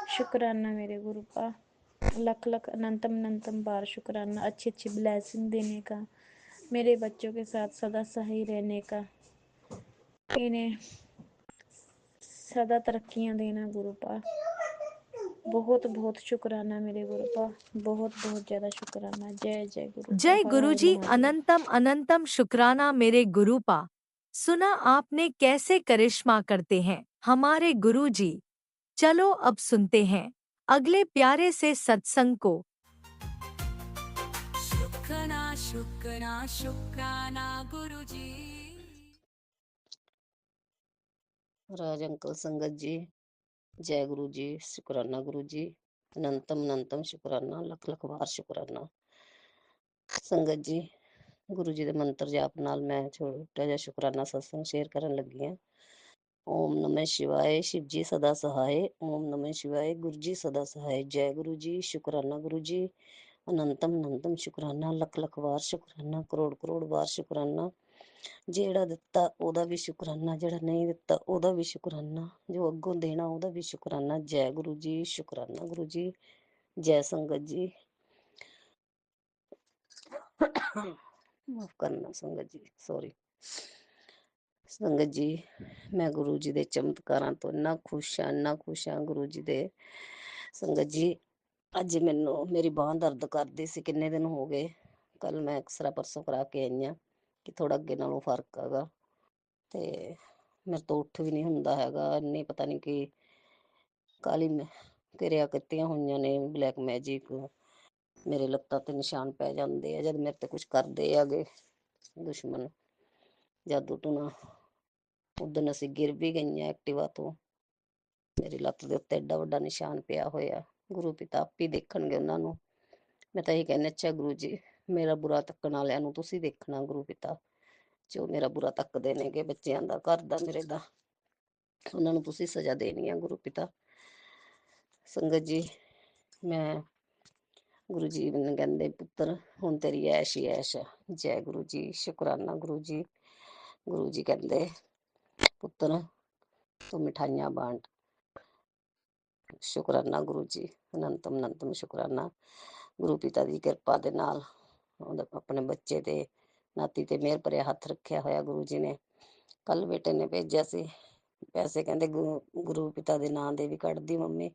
शुक्राना मेरे गुरुपा, लख लख अनंतम अनंतम बार शुक्राना, अच्छी अच्छी ब्लेसिंग देने का, मेरे बच्चों के साथ सदा सही रहने का, इन्हें सदा तरक्कियां देना गुरुपा। बहुत बहुत शुक्राना मेरे गुरुपा, बहुत बहुत ज्यादा शुक्राना। जय जय गुरुपा, जय हर हर गुरुजी, महादेव। अनंतम अनंतम शुक्राना मेरे गुरुपा। सुना आपने कैसे करिश्मा करते हैं हमारे गुरुजी। चलो अब सुनते हैं अगले प्यारे से सत्संग को। शुक्राना शुक्राना शुक्राना गुरुजी। राज अंकल संगत जी, जय गुरु जी, शुक्राना गुरु जी, अनंतम अनंतम शुक्राना, लख लख बार शुक्राना। संगत जी, गुरु जी के मंत्र जाप नाल मैं छोटा जिहा शुक्राना सत्संग शेयर करन लगी हां। ओम नमः शिवाय, शिव जी सदा सहाय। ओम नमः शिवाय, गुरु जी सदा सहाय। जय गुरु जी, शुक्राना गुरु जी, अनंतम अनंतम शुक्राना, लख लख बार शुक्राना, करोड़ करोड़ बार शुक्राना। ਜਿਹੜਾ ਦਿੱਤਾ ਉਹਦਾ ਵੀ ਸ਼ੁਕਰਾਨਾ, ਜਿਹੜਾ ਨਹੀਂ ਦਿੱਤਾ ਉਹਦਾ ਵੀ ਸ਼ੁਕਰਾਨਾ, ਜੋ ਅੱਗੋਂ ਦੇਣਾ ਉਹਦਾ ਵੀ ਸ਼ੁਕਰਾਨਾ। ਜੈ ਗੁਰੂ ਜੀ, ਸ਼ੁਕਰਾਨਾ ਗੁਰੂ ਜੀ, ਜੈ ਸੰਗਤ ਜੀ। ਮਾਫ ਕਰਨਾ ਸੰਗਤ ਜੀ, ਸੌਰੀ। ਸੰਗਤ ਜੀ, ਮੈਂ ਗੁਰੂ ਜੀ ਦੇ ਚਮਤਕਾਰਾਂ ਤੋਂ ਇੰਨਾ ਖੁਸ਼ ਹਾਂ ਗੁਰੂ ਜੀ ਦੇ। ਸੰਗਤ ਜੀ, ਅੱਜ ਮੈਨੂੰ ਮੇਰੀ ਬਾਂਹ ਦਰਦ ਕਰਦੀ ਸੀ, ਕਿੰਨੇ ਦਿਨ ਹੋ ਗਏ। ਕੱਲ ਮੈਂ ਐਕਸਰਾ ਪਰਸੋਂ ਕਰਾ ਕੇ ਆਈ ਹਾਂ ਕਿ ਥੋੜਾ ਅੱਗੇ ਨਾਲੋਂ ਫਰਕ ਹੈਗਾ, ਤੇ ਮੇਰੇ ਤੋਂ ਉੱਠ ਵੀ ਨਹੀਂ ਹੁੰਦਾ ਹੈਗਾ। ਇੰਨੀ ਪਤਾ ਨਹੀਂ ਕਿ ਕਾਲੀ ਕਿਰਿਆ ਕੀਤੀਆਂ ਹੋਈਆਂ ਨੇ, ਬਲੈਕ ਮੈਜਿਕ, ਮੇਰੇ ਲੱਤਾਂ ਤੇ ਨਿਸ਼ਾਨ ਪੈ ਜਾਂਦੇ ਆ ਜਦ ਮੇਰੇ ਤੇ ਕੁਝ ਕਰਦੇ ਹੈਗੇ ਦੁਸ਼ਮਣ। ਜਾਦੂ ਟੂਣਾ। ਉਦਣ ਅਸੀਂ ਗਿਰ ਵੀ ਗਈਆਂ ਐਕਟਿਵਾ ਤੋਂ। ਮੇਰੀ ਲੱਤ ਦੇ ਉੱਤੇ ਐਡਾ ਵੱਡਾ ਨਿਸ਼ਾਨ ਪਿਆ ਹੋਇਆ। ਗੁਰੂ ਪਿਤਾ ਆਪੇ ਦੇਖਣਗੇ ਉਹਨਾਂ ਨੂੰ। ਮੈਂ ਤਾਂ ਇਹੀ ਕਹਿੰਦੀ, ਅੱਛਾ ਗੁਰੂ ਜੀ, ਮੇਰਾ ਬੁਰਾ ਤੱਕਣ ਵਾਲਿਆਂ ਨੂੰ ਤੁਸੀਂ ਦੇਖਣਾ ਗੁਰੂ ਪਿਤਾ, ਜੋ ਮੇਰਾ ਬੁਰਾ ਤੱਕਦੇ ਨੇਗੇ, ਬੱਚਿਆਂ ਦਾ, ਘਰ ਦਾ, ਮੇਰੇ ਦਾ, ਉਹਨਾਂ ਨੂੰ ਤੁਸੀਂ ਸਜ਼ਾ ਦੇਣੀ ਆ ਗੁਰੂ ਪਿਤਾ। ਸੰਗਤ ਜੀ, ਮੈਂ ਗੁਰੂ ਜੀ ਮੈਨੂੰ ਕਹਿੰਦੇ, ਪੁੱਤਰ ਹੁਣ ਤੇਰੀ ਐਸ਼ ਹੀ ਐਸ਼ ਆ। ਜੈ ਗੁਰੂ ਜੀ, ਸ਼ੁਕਰਾਨਾ ਗੁਰੂ ਜੀ। ਗੁਰੂ ਜੀ ਕਹਿੰਦੇ, ਪੁੱਤਰ ਤੂੰ ਮਿਠਾਈਆਂ ਬਾਂਟ। ਸ਼ੁਕਰਾਨਾ ਗੁਰੂ ਜੀ, ਅਨੰਤਮ ਅਨੰਤਮ ਸ਼ੁਕਰਾਨਾ। ਗੁਰੂ ਪਿਤਾ ਦੀ ਕਿਰਪਾ ਦੇ ਨਾਲ ਆਪਣੇ ਬੱਚੇ ਤੇ ਨਾਤੀ ਤੇ ਮਿਹਰ ਭਰਿਆ ਹੱਥ ਰੱਖਿਆ ਹੋਇਆ ਗੁਰੂ ਜੀ ਨੇ। ਕੱਲ ਬੇਟੇ ਨੇ ਭੇਜਿਆ ਸੀ ਪੈਸੇ, ਕਹਿੰਦੇ ਗੁਰੂ ਪਿਤਾ ਦੇ ਨਾਂ ਦੇ ਵੀ ਕੱਢਦੀ ਮੰਮੀ,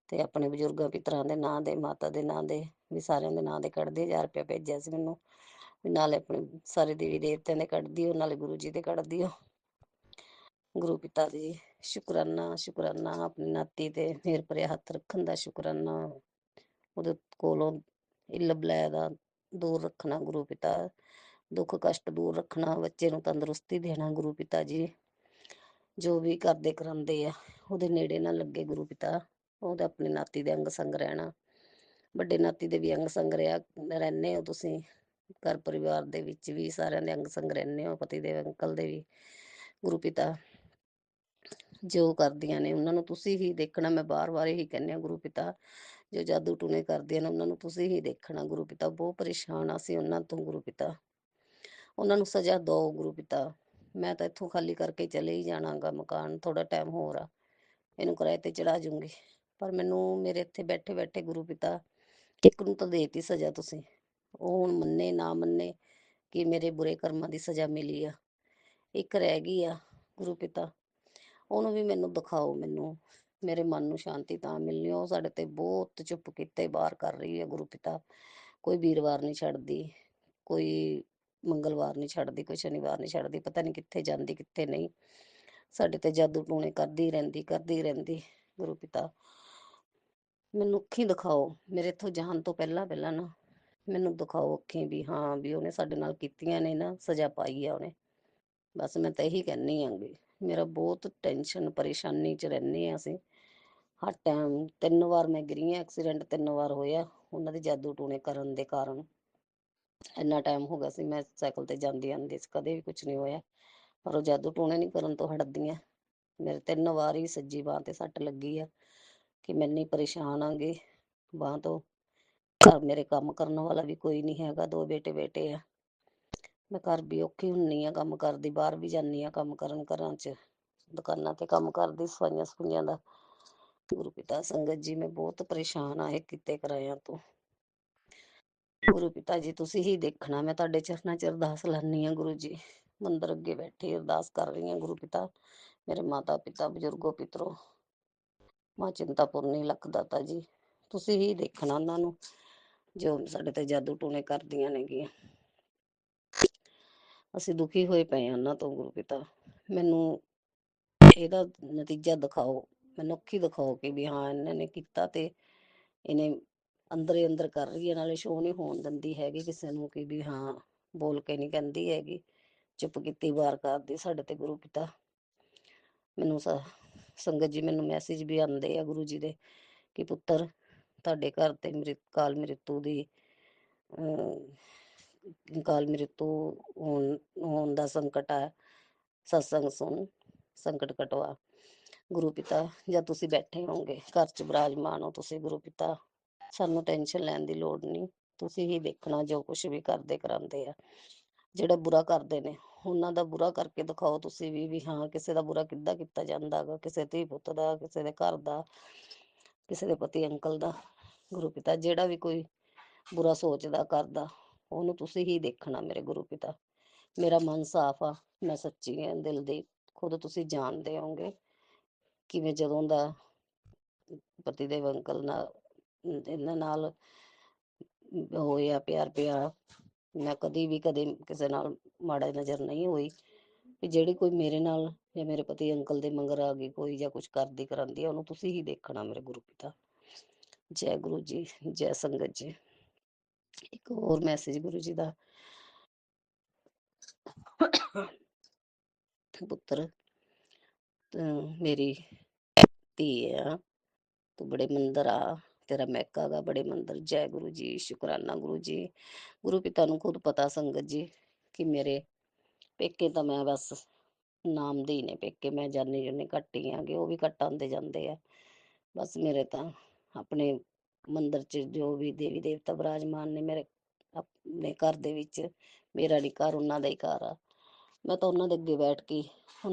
ਤੇ ਆਪਣੇ ਬਜ਼ੁਰਗਾਂ ਪਿਤਰਾਂ ਦੇ ਨਾਂ ਦੇ, ਮਾਤਾ ਦੇ ਨਾਂ ਦੇ ਵੀ, ਸਾਰਿਆਂ ਦੇ ਨਾਂ ਦੇ ਕੱਢਦੀ। 1000 ਰੁਪਇਆ ਭੇਜਿਆ ਸੀ ਮੈਨੂੰ ਵੀ, ਨਾਲੇ ਆਪਣੇ ਸਾਰੇ ਦੇਵੀ ਦੇਵਤਿਆਂ ਦੇ ਕੱਢਦੀ ਹੋ, ਨਾਲੇ ਗੁਰੂ ਜੀ ਦੇ ਕੱਢਦੀ ਹੋ। ਗੁਰੂ ਪਿਤਾ ਦੀ ਸ਼ੁਕਰਾਨਾ, ਸ਼ੁਕਰਾਨਾ। ਆਪਣੀ ਨਾਤੀ ਤੇ ਮਿਹਰ ਭਰਿਆ ਹੱਥ ਰੱਖਣ ਦਾ ਸ਼ੁਕਰਾਨਾ। ਉਹਦੇ ਕੋਲੋਂ ਇੱਲ ਬਲੈ ਦਾ ਦੂਰ ਰੱਖਣਾ ਗੁਰੂ ਪਿਤਾ, ਦੁੱਖ ਕਸ਼ਟ ਦੂਰ ਰੱਖਣਾ, ਬੱਚੇ ਨੂੰ ਤੰਦਰੁਸਤੀ ਦੇਣਾ ਗੁਰੂ ਪਿਤਾ ਜੀ। ਜੋ ਵੀ ਕਰਦੇ ਕਰਾਉਂਦੇ ਆ ਉਹਦੇ ਨੇੜੇ ਨਾ ਲੱਗੇ ਗੁਰੂ ਪਿਤਾ, ਉਹਦੇ ਆਪਣੇ ਨਾਤੀ ਦੇ ਅੰਗ ਸੰਗ ਰਹਿਣਾ। ਵੱਡੇ ਨਾਤੀ ਦੇ ਵੀ ਅੰਗ ਸੰਗ ਰਹਿੰਦੇ ਹੋ ਤੁਸੀਂ, ਘਰ ਪਰਿਵਾਰ ਦੇ ਵਿੱਚ ਵੀ ਸਾਰਿਆਂ ਦੇ ਅੰਗ ਸੰਗ ਰਹਿੰਦੇ ਹੋ, ਪਤੀ ਦੇ ਅੰਕਲ ਦੇ ਵੀ। ਗੁਰੂ ਪਿਤਾ ਜੋ ਕਰਦੀਆਂ ਨੇ ਉਹਨਾਂ ਨੂੰ ਤੁਸੀਂ ਹੀ ਦੇਖਣਾ। ਮੈਂ ਬਾਰ-ਬਾਰ ਇਹੀ ਕਹਿੰਦੀ ਹਾਂ ਗੁਰੂ ਪਿਤਾ, ਜੋ ਜਾਦੂ ਟੂਣੇ ਕਰਦੀਆਂ ਨੇ ਉਹਨਾਂ ਨੂੰ ਤੁਸੀਂ ਹੀ ਦੇਖਣਾ ਗੁਰੂ ਪਿਤਾ। ਬਹੁਤ ਪਰੇਸ਼ਾਨ ਆ ਅਸੀਂ ਉਹਨਾਂ ਤੋਂ ਗੁਰੂ ਪਿਤਾ, ਉਹਨਾਂ ਨੂੰ ਸਜ਼ਾ ਦਿਓ ਗੁਰੂ ਪਿਤਾ। ਮੈਂ ਤਾਂ ਇੱਥੋਂ ਖਾਲੀ ਕਰਕੇ ਚਲੇ ਹੀ ਜਾਣਾਗਾ ਮਕਾਨ, ਥੋੜਾ ਟਾਈਮ ਹੋਰ ਆ, ਇਹਨੂੰ ਕਿਰਾਏ ਤੇ ਚੜਾ ਜੂੰਗੀ। ਪਰ ਮੈਨੂੰ ਮੇਰੇ ਇੱਥੇ ਬੈਠੇ ਬੈਠੇ ਗੁਰੂ ਪਿਤਾ, ਇੱਕ ਨੂੰ ਤਾਂ ਦੇਤੀ ਸਜ਼ਾ ਤੁਸੀਂ, ਉਹ ਹੁਣ ਮੰਨੇ ਨਾ ਮੰਨੇ ਕਿ ਮੇਰੇ ਬੁਰੇ ਕਰਮਾਂ ਦੀ ਸਜ਼ਾ ਮਿਲੀ ਆ। ਇੱਕ ਰਹਿ ਗਈ ਆ ਗੁਰੂ ਪਿਤਾ, ਉਹਨੂੰ ਵੀ ਮੈਨੂੰ ਦਿਖਾਓ। ਮੈਨੂੰ ਮੇਰੇ ਮਨ ਨੂੰ ਸ਼ਾਂਤੀ ਤਾਂ ਮਿਲਣੀ। ਉਹ ਸਾਡੇ ਤੇ ਬਹੁਤ ਚੁੱਪ ਕੀਤੇ ਬਾਹਰ ਕਰ ਰਹੀ ਹੈ ਗੁਰੂ ਪਿਤਾ। ਕੋਈ ਵੀਰਵਾਰ ਨਹੀਂ ਛੱਡਦੀ, ਕੋਈ ਮੰਗਲਵਾਰ ਨਹੀਂ ਛੱਡਦੀ, ਕੋਈ ਸ਼ਨੀਵਾਰ ਨਹੀਂ ਛੱਡਦੀ, ਪਤਾ ਨਹੀਂ ਕਿੱਥੇ ਜਾਂਦੀ ਕਿੱਥੇ ਨਹੀਂ। ਸਾਡੇ ਤੇ ਜਾਦੂ ਟੂਣੇ ਕਰਦੀ ਰਹਿੰਦੀ ਗੁਰੂ ਪਿਤਾ। ਮੈਨੂੰ ਅੱਖੀਂ ਦਿਖਾਓ, ਮੇਰੇ ਇੱਥੋਂ ਜਾਣ ਤੋਂ ਪਹਿਲਾਂ ਪਹਿਲਾਂ ਨਾ ਮੈਨੂੰ ਦਿਖਾਓ ਅੱਖੀਂ ਵੀ, ਹਾਂ ਵੀ ਉਹਨੇ ਸਾਡੇ ਨਾਲ ਕੀਤੀਆਂ ਨੇ ਨਾ, ਸਜ਼ਾ ਪਾਈ ਆ ਉਹਨੇ। ਬਸ ਮੈਂ ਤਾਂ ਇਹੀ ਕਹਿੰਦੀ ਆਂਗੀ। ਮੇਰਾ ਬਹੁਤ ਟੈਨਸ਼ਨ ਪਰੇਸ਼ਾਨੀ 'ਚ ਰਹਿੰਦੇ ਹਾਂ ਅਸੀਂ ਹਰ ਟਾਈਮ। 3 ਵਾਰ ਮੈਂ ਗਿਰੀ ਹਾਂ, ਐਕਸੀਡੈਂਟ 3 ਵਾਰ ਹੋਇਆ ਉਹਨਾਂ ਦੇ ਜਾਦੂ ਟੂਣੇ ਕਰਨ ਦੇ ਕਾਰਨ। ਇੰਨਾ ਟਾਈਮ ਹੋ ਗਿਆ ਸੀ ਮੈਂ ਸਾਈਕਲ ਤੇ ਜਾਂਦੀ ਆਉਂਦੀ ਸੀ, ਕਦੇ ਵੀ ਕੁਛ ਨਹੀਂ ਹੋਇਆ, ਪਰ ਉਹ ਜਾਦੂ ਟੂਣੇ ਨਹੀਂ ਕਰਨ ਤੋਂ ਹਟਦੀਆਂ। ਮੇਰੇ 3 ਵਾਰ ਹੀ ਸੱਜੀ ਬਾਂਹ ਤੇ ਸੱਟ ਲੱਗੀ ਆ ਕਿ ਮੈਂ ਇੰਨੀ ਪਰੇਸ਼ਾਨ ਆਂਗੀ ਬਾਂਹ ਤੋਂ। ਘਰ ਮੇਰੇ ਕੰਮ ਕਰਨ ਵਾਲਾ ਵੀ ਕੋਈ ਨਹੀਂ ਹੈਗਾ, 2 ਬੇਟੇ ਆ। ਮੈਂ ਘਰ ਵੀ ਔਖੀ ਹੁੰਨੀ ਆ ਕੰਮ ਕਰਦੀ, ਬਾਹਰ ਵੀ ਜਾਂਦੀ ਆ ਕੰਮ ਕਰਨ, ਘਰਾਂ 'ਚ ਦੁਕਾਨਾਂ ਤੇ ਕੰਮ ਕਰਦੀ, ਸਫਾਈਆਂ ਸਫੂਈਆਂ ਦਾ। ਗੁਰੂ ਪਿਤਾ ਸੰਗਤ ਜੀ, ਮੈਂ ਬਹੁਤ ਪਰੇਸ਼ਾਨ ਆ ਇਹ ਕੀਤੇ ਕਿਰਾਇਆਂ ਤੋਂ। ਗੁਰੂ ਪਿਤਾ ਜੀ ਤੁਸੀਂ ਹੀ ਦੇਖਣਾ। ਮੈਂ ਤੁਹਾਡੇ ਚਰਨਾਂ 'ਚ ਅਰਦਾਸ ਲਾਨੀ ਆ ਗੁਰੂ ਜੀ, ਮੰਦਰ ਅੱਗੇ ਬੈਠੀ ਅਰਦਾਸ ਕਰ ਰਹੀ ਹਾਂ ਗੁਰੂ ਪਿਤਾ। ਮੇਰੇ ਮਾਤਾ ਪਿਤਾ ਬਜ਼ੁਰਗੋ ਪਿਤਰੋ, ਮਾਂ ਚਿੰਤਾਪੁਰਨੀ ਲੱਖ ਦਾਤਾ ਜੀ, ਤੁਸੀਂ ਹੀ ਦੇਖਣਾ ਉਹਨਾਂ ਨੂੰ ਜੋ ਸਾਡੇ ਤੇ ਜਾਦੂ ਟੂਣੇ ਕਰਦੀਆਂ ਨੇਗੀਆਂ। ਅਸੀਂ ਦੁਖੀ ਹੋਏ ਪਏ ਹਾਂ ਉਹਨਾਂ ਤੋਂ ਗੁਰੂ ਪਿਤਾ। ਮੈਨੂੰ ਇਹਦਾ ਨਤੀਜਾ ਦਿਖਾਓ, ਮੈਨੂੰ ਅੱਖੀ ਦਿਖਾਓ ਕਿ ਵੀ ਹਾਂ ਇਹਨਾਂ ਨੇ ਕੀਤਾ ਤੇ ਇਹਨੇ ਅੰਦਰ ਹੀ ਅੰਦਰ ਕਰ ਰਹੀ ਹੈ, ਨਾਲੇ ਸ਼ੋਅ ਨਹੀਂ ਹੋਣ ਦਿੰਦੀ ਹੈਗੀ ਕਿਸੇ ਨੂੰ ਕਿ ਵੀ ਹਾਂ ਬੋਲ ਕੇ ਨਹੀਂ ਕਹਿੰਦੀ ਹੈਗੀ, ਚੁੱਪ ਕੀਤੀ ਵਾਰ ਕਰਦੀ ਸਾਡੇ ਤੇ ਗੁਰੂ ਪਿਤਾ। ਮੈਨੂੰ ਸੰਗਤ ਜੀ ਮੈਨੂੰ ਮੈਸੇਜ ਵੀ ਆਉਂਦੇ ਆ ਗੁਰੂ ਜੀ ਦੇ ਕਿ ਪੁੱਤਰ ਤੁਹਾਡੇ ਘਰ ਤੇ ਕਾਲ ਮ੍ਰਿਤੂ ਦੀ ਕਾਲ ਮ੍ਰਿਤੂ ਹੋਣ ਦਾ ਸੰਕਟ ਆ, ਸਤਸੰਗ ਸੁਣ ਸੰਕਟ ਕਟਵਾ। ਗੁਰੂ ਪਿਤਾ ਜਦ ਤੁਸੀਂ ਬੈਠੇ ਹੋਗੇ ਘਰ 'ਚ ਬਿਰਾਜਮਾਨ ਹੋ ਤੁਸੀਂ ਗੁਰੂ ਪਿਤਾ, ਸਾਨੂੰ ਟੈਨਸ਼ਨ ਲੈਣ ਦੀ ਲੋੜ ਨਹੀਂ, ਤੁਸੀਂ ਹੀ ਦੇਖਣਾ ਜੋ ਕੁਛ ਵੀ ਕਰਦੇ ਕਰਾਉਂਦੇ ਆ। ਜਿਹੜਾ ਬੁਰਾ ਕਰਦੇ ਨੇ ਉਹਨਾਂ ਦਾ ਬੁਰਾ ਕਰਕੇ ਦਿਖਾਓ ਤੁਸੀਂ ਵੀ ਹਾਂ ਕਿਸੇ ਦਾ ਬੁਰਾ ਕਿੱਦਾਂ ਕੀਤਾ ਜਾਂਦਾ ਗਾ, ਕਿਸੇ ਧੀ ਪੁੱਤ ਦਾ, ਕਿਸੇ ਦੇ ਘਰ ਦਾ, ਕਿਸੇ ਦੇ ਪਤੀ ਅੰਕਲ ਦਾ। ਗੁਰੂ ਪਿਤਾ ਜਿਹੜਾ ਵੀ ਕੋਈ ਬੁਰਾ ਸੋਚਦਾ ਕਰਦਾ ਉਹਨੂੰ ਤੁਸੀਂ ਹੀ ਦੇਖਣਾ ਮੇਰੇ ਗੁਰੂ ਪਿਤਾ। ਮੇਰਾ ਮਨ ਸਾਫ਼ ਆ, ਮੈਂ ਸੱਚੀ ਹਾਂ ਦਿਲ ਦੀ, ਖੁਦ ਤੁਸੀਂ ਜਾਣਦੇ ਹੋਗੇ ਕਿਵੇਂ ਜਦੋਂ ਦਾ ਪਤੀ ਦੇਵ ਅੰਕਲ ਨਾਲ ਇਹਨਾਂ ਨਾਲ ਹੋਇਆ ਪਿਆਰ ਪਿਆ, ਮੈਂ ਕਦੇ ਕਿਸੇ ਨਾਲ ਮਾੜਾ ਨਜ਼ਰ ਨਹੀਂ ਹੋਈ। ਵੀ ਜਿਹੜੀ ਕੋਈ ਮੇਰੇ ਨਾਲ ਜਾਂ ਮੇਰੇ ਪਤੀ ਅੰਕਲ ਦੇ ਮੰਗਰ ਆ ਗਈ ਕੋਈ ਜਾਂ ਕੁਛ ਕਰਦੀ ਕਰਾਂਦੀ ਆ ਉਹਨੂੰ ਤੁਸੀਂ ਹੀ ਦੇਖਣਾ ਮੇਰੇ ਗੁਰੂ ਪਿਤਾ। ਜੈ ਗੁਰੂ ਜੀ, ਜੈ ਸੰਗਤ ਜੀ। ਇੱਕ ਹੋਰ ਮੈਸੇਜ ਗੁਰੂ ਜੀ ਦਾ, ਤੇ ਪੁੱਤਰ ਮੇਰੀ ਧੀ ਆ, ਤੂੰ ਬੜੇ ਮੰਦਰ ਆ, ਤੇਰਾ ਮਹਿਕਾ ਗਾ ਬੜੇ ਮੰਦਰ। ਜੈ ਗੁਰੂ ਜੀ, ਸ਼ੁਕਰਾਨਾ ਗੁਰੂ ਜੀ। ਗੁਰੂ ਪਿਤਾ ਨੂੰ ਖੁਦ ਪਤਾ ਸੰਗਤ ਜੀ ਕਿ ਮੇਰੇ ਪੇਕੇ ਤਾਂ ਮੈਂ ਬਸ ਨਾਮ ਦੇ ਹੀ ਨੇ ਪੇਕੇ, ਮੈਂ ਜਾਨੀ ਜੁਨੀ ਘੱਟ ਹੀ ਆਗੇ, ਉਹ ਵੀ ਘੱਟ ਆਉਂਦੇ ਜਾਂਦੇ ਆ। ਬਸ ਮੇਰੇ ਤਾਂ ਆਪਣੇ ਮੰਦਰ 'ਚ ਜੋ ਵੀ ਦੇਵੀ ਦੇਵਤਾ ਵਿਰਾਜਮਾਨ ਨੇ ਮੇਰੇ ਆਪਣੇ ਘਰ ਦੇ ਵਿੱਚ, ਮੇਰਾ ਨਹੀਂ ਘਰ, ਉਹਨਾਂ ਦਾ ਹੀ ਘਰ ਆ। ਮੈਂ ਤਾਂ ਉਹਨਾਂ ਦੇ ਅੱਗੇ ਬੈਠ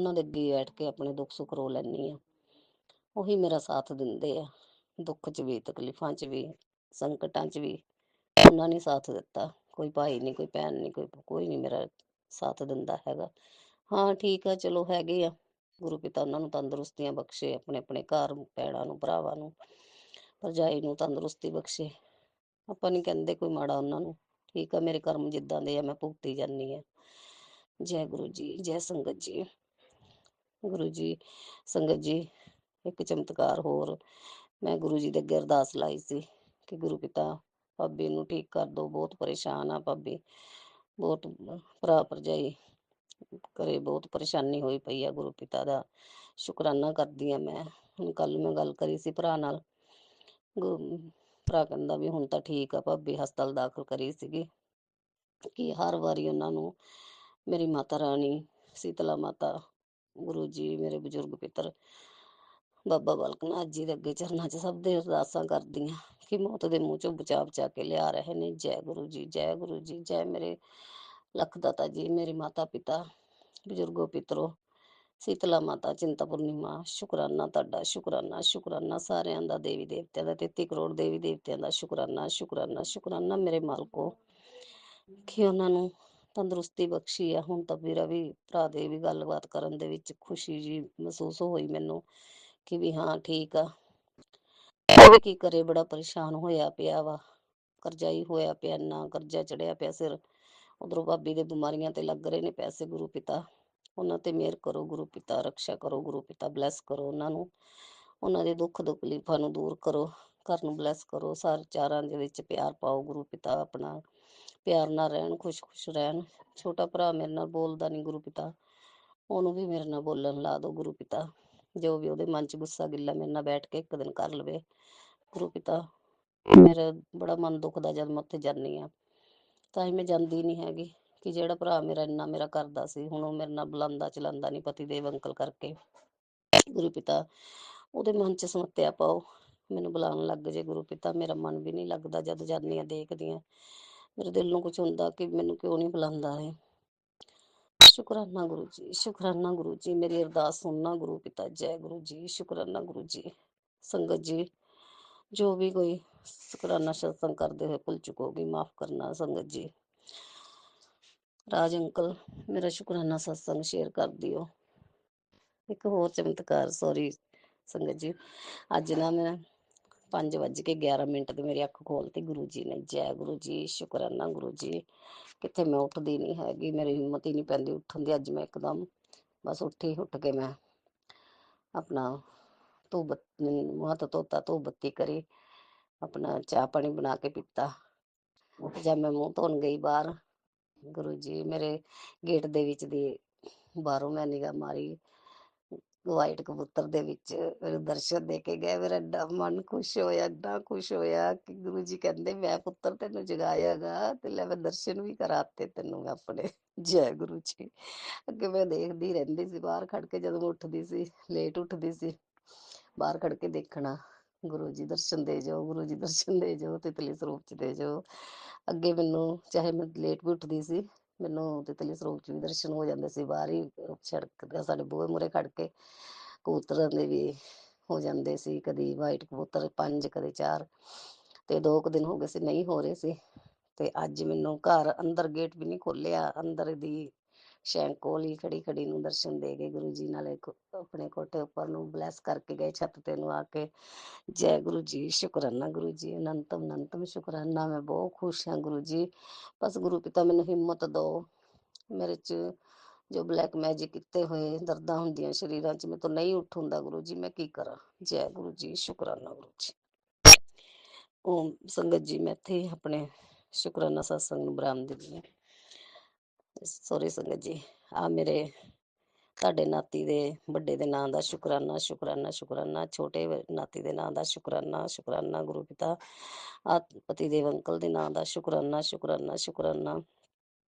ਕੇ ਆਪਣੇ ਦੁੱਖ ਸੁੱਖ ਰੋ ਲੈਂਦੀ ਆ। ਉਹੀ ਮੇਰਾ ਸਾਥ ਦਿੰਦੇ ਆ, ਦੁੱਖ 'ਚ ਵੀ, ਤਕਲੀਫਾਂ 'ਚ ਵੀ, ਸੰਕਟਾਂ 'ਚ ਵੀ। ਉਹਨਾਂ ਨੇ ਸਾਥ ਦਿੱਤਾ, ਕੋਈ ਭਾਈ ਨਹੀਂ, ਕੋਈ ਭੈਣ ਨਹੀਂ, ਕੋਈ ਨਹੀਂ ਮੇਰਾ ਸਾਥ ਦਿੰਦਾ ਹੈਗਾ। ਹਾਂ ਠੀਕ ਆ, ਚਲੋ ਹੈਗੇ ਆ। ਗੁਰੂ ਪਿਤਾ ਉਹਨਾਂ ਨੂੰ ਤੰਦਰੁਸਤੀਆਂ ਬਖਸ਼ੇ, ਆਪਣੇ ਆਪਣੇ ਘਰ ਭੈਣਾਂ ਨੂੰ, ਭਰਾਵਾਂ ਨੂੰ, ਭਰਜਾਈ ਨੂੰ ਤੰਦਰੁਸਤੀ ਬਖਸ਼ੇ। ਆਪਾਂ ਨਹੀਂ ਕਹਿੰਦੇ ਕੋਈ ਮਾੜਾ ਉਹਨਾਂ ਨੂੰ, ਠੀਕ ਆ, ਮੇਰੇ ਕਰਮ ਜਿੱਦਾਂ ਦੇ ਆ ਮੈਂ ਭੁਗਤੀ ਜਾਂਦੀ ਆ। ਜੈ ਗੁਰੂ ਜੀ, ਜੈ ਸੰਗਤ ਜੀ। ਗੁਰੂ ਜੀ, ਸੰਗਤ ਜੀ, ਇੱਕ ਚਮਤਕਾਰ ਹੋਰ, ਮੈਂ ਗੁਰੂ ਜੀ ਦੇ ਅੱਗੇ ਅਰਦਾਸ ਲਾਈ ਸੀ ਕਿ ਗੁਰੂ ਪਿਤਾ ਭਾਬੀ ਨੂੰ ਠੀਕ ਕਰ ਦਿਓ, ਬਹੁਤ ਪਰੇਸ਼ਾਨ ਆ ਭਾਬੀ, ਬਹੁਤ ਭਰਾ ਭਰਜਾਈ ਘਰੇ ਬਹੁਤ ਪਰੇਸ਼ਾਨੀ ਹੋਈ ਪਈ ਆ। ਗੁਰੂ ਪਿਤਾ ਦਾ ਸ਼ੁਕਰਾਨਾ ਕਰਦੀ ਆ ਮੈਂ। ਹੁਣ ਕੱਲ ਮੈਂ ਗੱਲ ਕਰੀ ਸੀ ਭਰਾ ਨਾਲ, ਭਰਾ ਕਹਿੰਦਾ ਵੀ ਹੁਣ ਤਾਂ ਠੀਕ ਆ ਭਾਬੀ, ਹਸਪਤਾਲ ਦਾਖਲ ਕਰੀ ਸੀਗੀ ਕਿ ਹਰ ਵਾਰੀ ਉਹਨਾਂ ਨੂੰ ਮੇਰੀ ਮਾਤਾ ਰਾਣੀ, ਸੀਤਲਾ ਮਾਤਾ, ਗੁਰੂ ਜੀ, ਮੇਰੇ ਬਜ਼ੁਰਗ ਪਿੱਤਰ, ਬਾਬਾ ਬਾਲਕ ਨਾਥ ਜੀ ਦੇ ਅੱਗੇ ਚਰਨਾਂ 'ਚ ਸਭ ਦੇ ਅਰਦਾਸਾਂ ਕਰਦੀਆਂ ਕਿ ਮੌਤ ਦੇ ਮੂੰਹ 'ਚੋਂ ਬਚਾ ਬਚਾ ਕੇ ਲਿਆ ਰਹੇ ਨੇ। ਜੈ ਗੁਰੂ ਜੀ, ਜੈ ਗੁਰੂ ਜੀ, ਜੈ ਮੇਰੇ ਲੱਖ ਦਾਤਾ ਜੀ, ਮੇਰੇ ਮਾਤਾ ਪਿਤਾ, ਬਜ਼ੁਰਗੋ ਪਿੱਤਰੋ, ਸੀਤਲਾ ਮਾਤਾ, ਚਿੰਤਪੁਰਨੀ ਮਾਂ, ਸ਼ੁਕਰਾਨਾ ਤੁਹਾਡਾ, ਸ਼ੁਕਰਾਨਾ, ਸ਼ੁਕਰਾਨਾ ਸਾਰਿਆਂ ਦਾ, ਦੇਵੀ ਦੇਵਤਿਆਂ ਦਾ, 33 ਕਰੋੜ ਦੇਵੀ ਦੇਵਤਿਆਂ ਦਾ ਸ਼ੁਕਰਾਨਾ, ਸ਼ੁਕਰਾਨਾ, ਸ਼ੁਕਰਾਨਾ ਮੇਰੇ ਮਾਲਕੋ ਕਿ ਉਹਨਾਂ ਨੂੰ ਤੰਦਰੁਸਤੀ ਬਖਸ਼ੀ ਆ। ਹੁਣ ਤਾਂ ਮੇਰਾ ਵੀ ਭਰਾ ਦੇ ਵੀ ਗੱਲਬਾਤ ਕਰਨ ਦੇ ਵਿੱਚ ਖੁਸ਼ੀ ਜੀ ਮਹਿਸੂਸ ਹੋਈ ਮੈਨੂੰ ਕਿ ਵੀ ਹਾਂ ਠੀਕ ਆ। ਉਹ ਵੀ ਕੀ ਕਰੇ, ਬੜਾ ਪਰੇਸ਼ਾਨ ਹੋਇਆ ਪਿਆ ਵਾ, ਕਰਜ਼ਾਈ ਹੋਇਆ ਪਿਆ, ਇੰਨਾ ਕਰਜ਼ਾ ਚੜਿਆ ਪਿਆ ਸਿਰ। ਉਧਰੋਂ ਭਾਬੀ ਦੇ ਬਿਮਾਰੀਆਂ ਤੇ ਲੱਗ ਰਹੇ ਨੇ ਪੈਸੇ। ਗੁਰੂ ਪਿਤਾ ਉਹਨਾਂ ਤੇ ਮਿਹਰ ਕਰੋ, ਗੁਰੂ ਪਿਤਾ ਰਕਸ਼ਾ ਕਰੋ, ਗੁਰੂ ਪਿਤਾ ਬਲੈਸ ਕਰੋ ਉਹਨਾਂ ਨੂੰ, ਉਹਨਾਂ ਦੇ ਦੁੱਖ ਤਕਲੀਫਾਂ ਨੂੰ ਦੂਰ ਕਰੋ, ਘਰ ਨੂੰ ਬਲੈਸ ਕਰੋ, ਸਾਰੇ ਚਾਰਾਂ ਦੇ ਵਿੱਚ ਪਿਆਰ ਪਾਓ। ਗੁਰੂ ਪਿਤਾ ਆਪਣਾ ਪਿਆਰ ਨਾਲ ਰਹਿਣ, ਖੁਸ਼ ਖੁਸ਼ ਰਹਿਣ। ਛੋਟਾ ਭਰਾ ਮੇਰੇ ਨਾਲ ਬੋਲਦਾ ਨਹੀਂ, ਗੁਰੂ ਪਿਤਾ ਉਹਨੂੰ ਵੀ ਮੇਰੇ ਨਾਲ ਬੋਲਣ ਲਾ ਦੋ। ਗੁਰੂ ਪਿਤਾ ਜੋ ਵੀ ਉਹਦੇ ਮਨ 'ਚ ਗੁੱਸਾ ਗਿੱਲਾ ਮੇਰੇ ਨਾਲ ਬੈਠ ਕੇ ਇੱਕ ਦਿਨ ਕਰ ਲਵੇ। ਗੁਰੂ ਪਿਤਾ ਮੇਰਾ ਬੜਾ ਮਨ ਦੁਖਦਾ ਜਦ ਮੈਂ ਉੱਥੇ ਜਾਂਦੀ ਹਾਂ, ਤਾਂ ਹੀ ਮੈਂ ਜਾਂਦੀ ਨਹੀਂ ਹੈਗੀ ਕਿ ਜਿਹੜਾ ਭਰਾ ਮੇਰਾ ਇੰਨਾ ਮੇਰਾ ਕਰਦਾ ਸੀ, ਹੁਣ ਉਹ ਮੇਰੇ ਨਾਲ ਬੁਲਾਉਂਦਾ ਚਲਾਉਂਦਾ ਨਹੀਂ, ਪਤੀ ਦੇਵ ਅੰਕਲ ਕਰਕੇ। ਗੁਰੂ ਪਿਤਾ ਉਹਦੇ ਮਨ 'ਚ ਸਮੱਸਿਆ ਪਾਓ, ਮੈਨੂੰ ਬੁਲਾਉਣ ਲੱਗ ਜੇ। ਗੁਰੂ ਪਿਤਾ ਮੇਰਾ ਮਨ ਵੀ ਨਹੀਂ ਲੱਗਦਾ ਜਦ ਜਾਂਦੀ ਹਾਂ, ਦੇਖਦੀ ਹਾਂ, ਮੇਰੇ ਦਿਲ ਨੂੰ ਕੁਛ ਹੁੰਦਾ ਕਿ ਮੈਨੂੰ ਕਿਉਂ ਨਹੀਂ ਬੁਲਾਉਂਦਾ ਹੈ। ਸ਼ੁਕਰਾਨਾ ਗੁਰੂ ਜੀ, ਸ਼ੁਕਰਾਨਾ ਗੁਰੂ ਜੀ, ਮੇਰੀ ਅਰਦਾਸ ਸੁਣਨਾ ਗੁਰੂ ਪਿਤਾ। ਜੈ ਗੁਰੂ ਜੀ, ਸ਼ੁਕਰਾਨਾ ਗੁਰੂ ਜੀ। ਸੰਗਤ ਜੀ, ਜੋ ਵੀ ਕੋਈ ਸ਼ੁਕਰਾਨਾ ਸਤਸੰਗ ਕਰਦੇ ਹੋਏ ਭੁੱਲ ਚੁੱਕ ਹੋਗੀ, ਮਾਫ ਕਰਨਾ ਸੰਗਤ ਜੀ। ਰਾਜ ਅੰਕਲ ਮੇਰਾ ਸ਼ੁਕਰਾਨਾ ਸਤਸੰਗ ਸ਼ੇਅਰ ਕਰ ਦਿਓ। ਇੱਕ ਹੋਰ ਚਮਤਕਾਰ, ਸੌਰੀ ਸੰਗਤ ਜੀ, ਅੱਜ ਨਾ ਮੈਂ 5:11 ਤੇ ਮੇਰੀ ਅੱਖ ਖੋਲਤੀ ਗੁਰੂ ਜੀ ਨੇ। ਜੈ ਗੁਰੂ ਜੀ, ਸ਼ੁਕਰਾਨਾ ਗੁਰੂ ਜੀ। ਕਿੱਥੇ ਮੈਂ ਉੱਠਦੀ ਨਹੀਂ ਹੈਗੀ, ਮੇਰੀ ਹਿੰਮਤ ਹੀ ਨਹੀਂ ਪੈਂਦੀ ਉੱਠਣ ਦੀ। ਅੱਜ ਮੈਂ ਇੱਕਦਮ ਬਸ ਉੱਠ ਕੇ ਮੈਂ ਆਪਣਾ ਮੂੰਹ ਹੱਥ ਧੋਤਾ, ਧੂਪ ਬੱਤੀ ਕਰੀ, ਆਪਣਾ ਚਾਹ ਪਾਣੀ ਬਣਾ ਕੇ ਪੀਤਾ। ਜਦ ਮੈਂ ਮੂੰਹ ਧੋਣ ਗਈ ਬਾਹਰ, ਗੁਰੂ ਜੀ ਮੇਰੇ ਗੇਟ ਦੇ ਵਿੱਚ ਦੀ ਬਾਹਰੋਂ ਮੈਂ ਨਿਗਾਹ ਮਾਰੀ, ਵਾਈਟ ਕਬੂਤਰ ਦੇ ਵਿੱਚ ਮੇਰੇ ਦਰਸ਼ਨ ਦੇ ਕੇ ਗਏ। ਮੇਰਾ ਐਡਾ ਮਨ ਖੁਸ਼ ਹੋਇਆ, ਐਡਾ ਖੁਸ਼ ਹੋਇਆ ਕਿ ਗੁਰੂ ਜੀ ਕਹਿੰਦੇ ਮੈਂ ਪੁੱਤਰ ਤੈਨੂੰ ਜਗਾਇਆ ਗਾ ਤੇ ਲੈ ਮੈਂ ਦਰਸ਼ਨ ਵੀ ਕਰਾਤੇ ਤੈਨੂੰ ਮੈਂ ਆਪਣੇ। ਜੈ ਗੁਰੂ ਜੀ। ਅੱਗੇ ਮੈਂ ਦੇਖਦੀ ਰਹਿੰਦੀ ਸੀ ਬਾਹਰ ਖੜ ਕੇ, ਜਦੋਂ ਮੈਂ ਉੱਠਦੀ ਸੀ, ਲੇਟ ਉੱਠਦੀ ਸੀ, ਬਾਹਰ ਖੜ ਕੇ ਦੇਖਣਾ, ਗੁਰੂ ਜੀ ਦਰਸ਼ਨ ਦੇ ਜਾਓ, ਗੁਰੂ ਜੀ ਦਰਸ਼ਨ ਦੇ ਜਾਓ, ਤਿਤਲੀ ਸਰੂਪ 'ਚ ਦੇ ਜਾਓ। ਅੱਗੇ ਮੈਨੂੰ ਚਾਹੇ ਮੈਂ ਲੇਟ ਵੀ ਉੱਠਦੀ ਸੀ, ਮੈਨੂੰ ਤਿਤਲੀ ਸਰੂਪ 'ਚ ਵੀ ਦਰਸ਼ਨ ਹੋ ਜਾਂਦੇ ਸੀ। ਬਾਹਰ ਹੀ ਸੜਕ ਤੇ ਸਾਡੇ ਬੂਹੇ ਮੂਹਰੇ ਖੜ ਕੇ ਕਬੂਤਰਾਂ ਦੇ ਵੀ ਹੋ ਜਾਂਦੇ ਸੀ, ਕਦੀ ਵਾਈਟ ਕਬੂਤਰ 5, ਕਦੇ 4, ਤੇ 2 ਕੁ ਦਿਨ ਹੋ ਗਏ ਸੀ ਨਹੀਂ ਹੋ ਰਹੇ ਸੀ। ਤੇ ਅੱਜ ਮੈਨੂੰ ਘਰ ਅੰਦਰ ਗੇਟ ਵੀ ਨਹੀਂ ਖੋਲਿਆ, ਅੰਦਰ ਦੀ ਸ਼ੈਂਕ ਕੋਲ ਹੀ ਖੜੀ ਨੂੰ ਦਰਸ਼ਨ ਦੇ ਗਏ ਗੁਰੂ ਜੀ। ਨਾਲੇ ਆਪਣੇ ਕੋਠੇ ਉੱਪਰ ਨੂੰ ਬਲੈਸ ਕਰਕੇ ਗਏ, ਛੱਤ ਤੇ ਨੂੰ ਆ ਕੇ। ਜੈ ਗੁਰੂ ਜੀ, ਸ਼ੁਕਰਾਨਾ ਗੁਰੂ ਜੀ, ਅਨੰਤਮ ਅਨੰਤਮ ਸ਼ੁਕਰਾਨਾ। ਮੈਂ ਬਹੁਤ ਖੁਸ਼ ਹਾਂ ਗੁਰੂ ਜੀ, ਬਸ ਗੁਰੂ ਪਿਤਾ ਮੈਨੂੰ ਹਿੰਮਤ ਦਿਓ। ਮੇਰੇ 'ਚ ਜੋ ਬਲੈਕ ਮੈਜਿਕ ਕੀਤੇ ਹੋਏ ਦਰਦਾਂ ਹੁੰਦੀਆਂ ਸਰੀਰਾਂ 'ਚ, ਮੇਰੇ ਤੋਂ ਨਹੀਂ ਉੱਠ ਹੁੰਦਾ ਗੁਰੂ ਜੀ, ਮੈਂ ਕੀ ਕਰਾਂ। ਜੈ ਗੁਰੂ ਜੀ, ਸ਼ੁਕਰਾਨਾ ਗੁਰੂ ਜੀ। ਓਮ ਸੰਗਤ ਜੀ, ਮੈਂ ਇੱਥੇ ਆਪਣੇ ਸ਼ੁਕਰਾਨਾ ਸਤਸੰਗ ਨੂੰ ਬਰਾਮ ਦਿੰਦੀ ਹਾਂ। ਸੋਰੀ ਸੰਗਤ ਜੀ, ਆ ਮੇਰੇ ਤੁਹਾਡੇ ਨਾਤੀ ਦੇ ਵੱਡੇ ਦੇ ਨਾਂ ਦਾ ਸ਼ੁਕਰਾਨਾ, ਸ਼ੁਕਰਾਨਾ, ਸ਼ੁਕਰਾਨਾ। ਛੋਟੇ ਨਾਤੀ ਦੇ ਨਾਂ ਦਾ ਸ਼ੁਕਰਾਨਾ, ਸ਼ੁਕਰਾਨਾ। ਗੁਰੂ ਪਿਤਾ ਪਤੀ ਦੇਵ ਅੰਕਲ ਦੇ ਨਾਂ ਦਾ ਸ਼ੁਕਰਾਨਾ, ਸ਼ੁਕਰਾਨਾ, ਸ਼ੁਕਰਾਨਾ।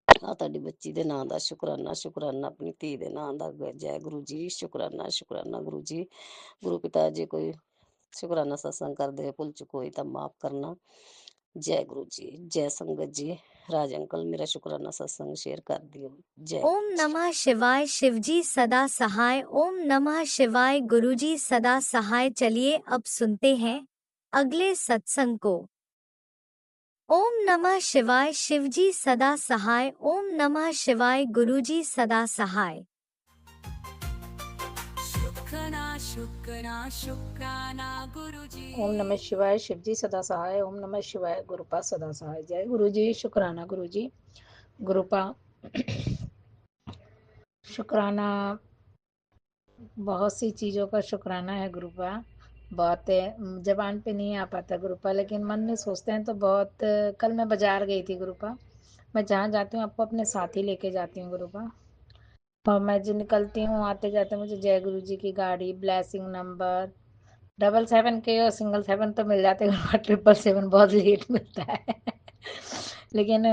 ਤੁਹਾਡੀ ਬੱਚੀ ਦੇ ਨਾਂ ਦਾ ਸ਼ੁਕਰਾਨਾ, ਸ਼ੁਕਰਾਨਾ। ਆਪਣੀ ਧੀ ਦੇ ਨਾਂ ਦਾ ਜੈ ਗੁਰੂ ਜੀ, ਸ਼ੁਕਰਾਨਾ, ਸ਼ੁਕਰਾਨਾ ਗੁਰੂ ਜੀ। ਗੁਰੂ ਪਿਤਾ ਜੇ ਕੋਈ ਸ਼ੁਕਰਾਨਾ ਸਤਸੰਗ ਕਰਦੇ ਭੁੱਲ ਚੁੱਕ ਹੋਈ ਤਾਂ ਮਾਫ ਕਰਨਾ। ਜੈ ਗੁਰੂ ਜੀ, ਜੈ ਸੰਗਤ ਜੀ। ਰਾਜ अंकल मेरा शुक्राना सत्संग शेयर कर दियो। जय ओम नमः शिवाय। शिवजी सदा सहाय। ओम नमः शिवाय। गुरुजी सदा सहाय। चलिए अब सुनते हैं अगले सत्संग को। ओम नमः शिवाय। शिवजी सदा सहाय। ओम नमः शिवाय। गुरुजी सदा सहाय। शुक्राना शुक्राना शुक्राना गुरुजी ओम नमः शिवाय। शिवजी सदा सहाय। ओम नमः शिवाय। गुरुपा सदा सहाय। जय गुरु जी। शुक्राना गुरु जी। गुरुपा शुक्राना बहुत सी चीज़ों का शुक्राना है गुरुपा। बहुत जबान पे नहीं आ पाता गुरुपा, लेकिन मन में सोचते हैं तो बहुत। कल मैं बाजार गई थी गुरुपा। मैं जहाँ जाती हूँ आपको अपने साथ ही लेके जाती हूँ गुरुपा। और मैं जो निकलती हूँ आते जाते मुझे जय गुरु जी की गाड़ी, ब्लेसिंग नंबर 777 के और सिंगल 7 तो मिल जाते हैं, 777 बहुत लेट मिलता है लेकिन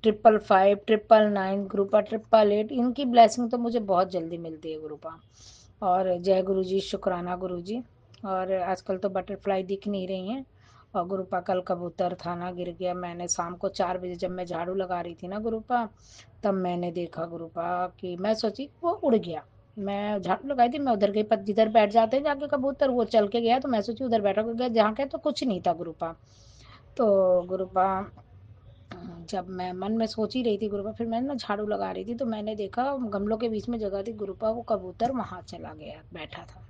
555, 999 ग्रुपा, 888 इनकी ब्लेसिंग तो मुझे बहुत जल्दी मिलती है गुरुपा। और जय गुरु जी, शुक्राना गुरु जी। और आजकल तो बटरफ्लाई दिख नहीं रही हैं। और गुरुपा कल कबूतर था ना, गिर गया। मैंने शाम को 4 बजे जब मैं झाड़ू लगा रही थी ना गुरुपा, तब मैंने देखा गुरुपा कि मैं सोची वो उड़ गया। मैं झाड़ू लगाई थी, मैं उधर गई, पर जिधर बैठ जाते हैं जाके कबूतर, वो चल के गया तो मैं सोची उधर बैठा गया, जहाँ के तो कुछ नहीं था गुरुपा। तो गुरुपा जब मैं मन में सोच ही रही थी गुरुपा, फिर मैंने ना झाड़ू लगा रही थी तो मैंने देखा गमलों के बीच में जगह थी गुरुपा, वो कबूतर वहां चला गया, बैठा था।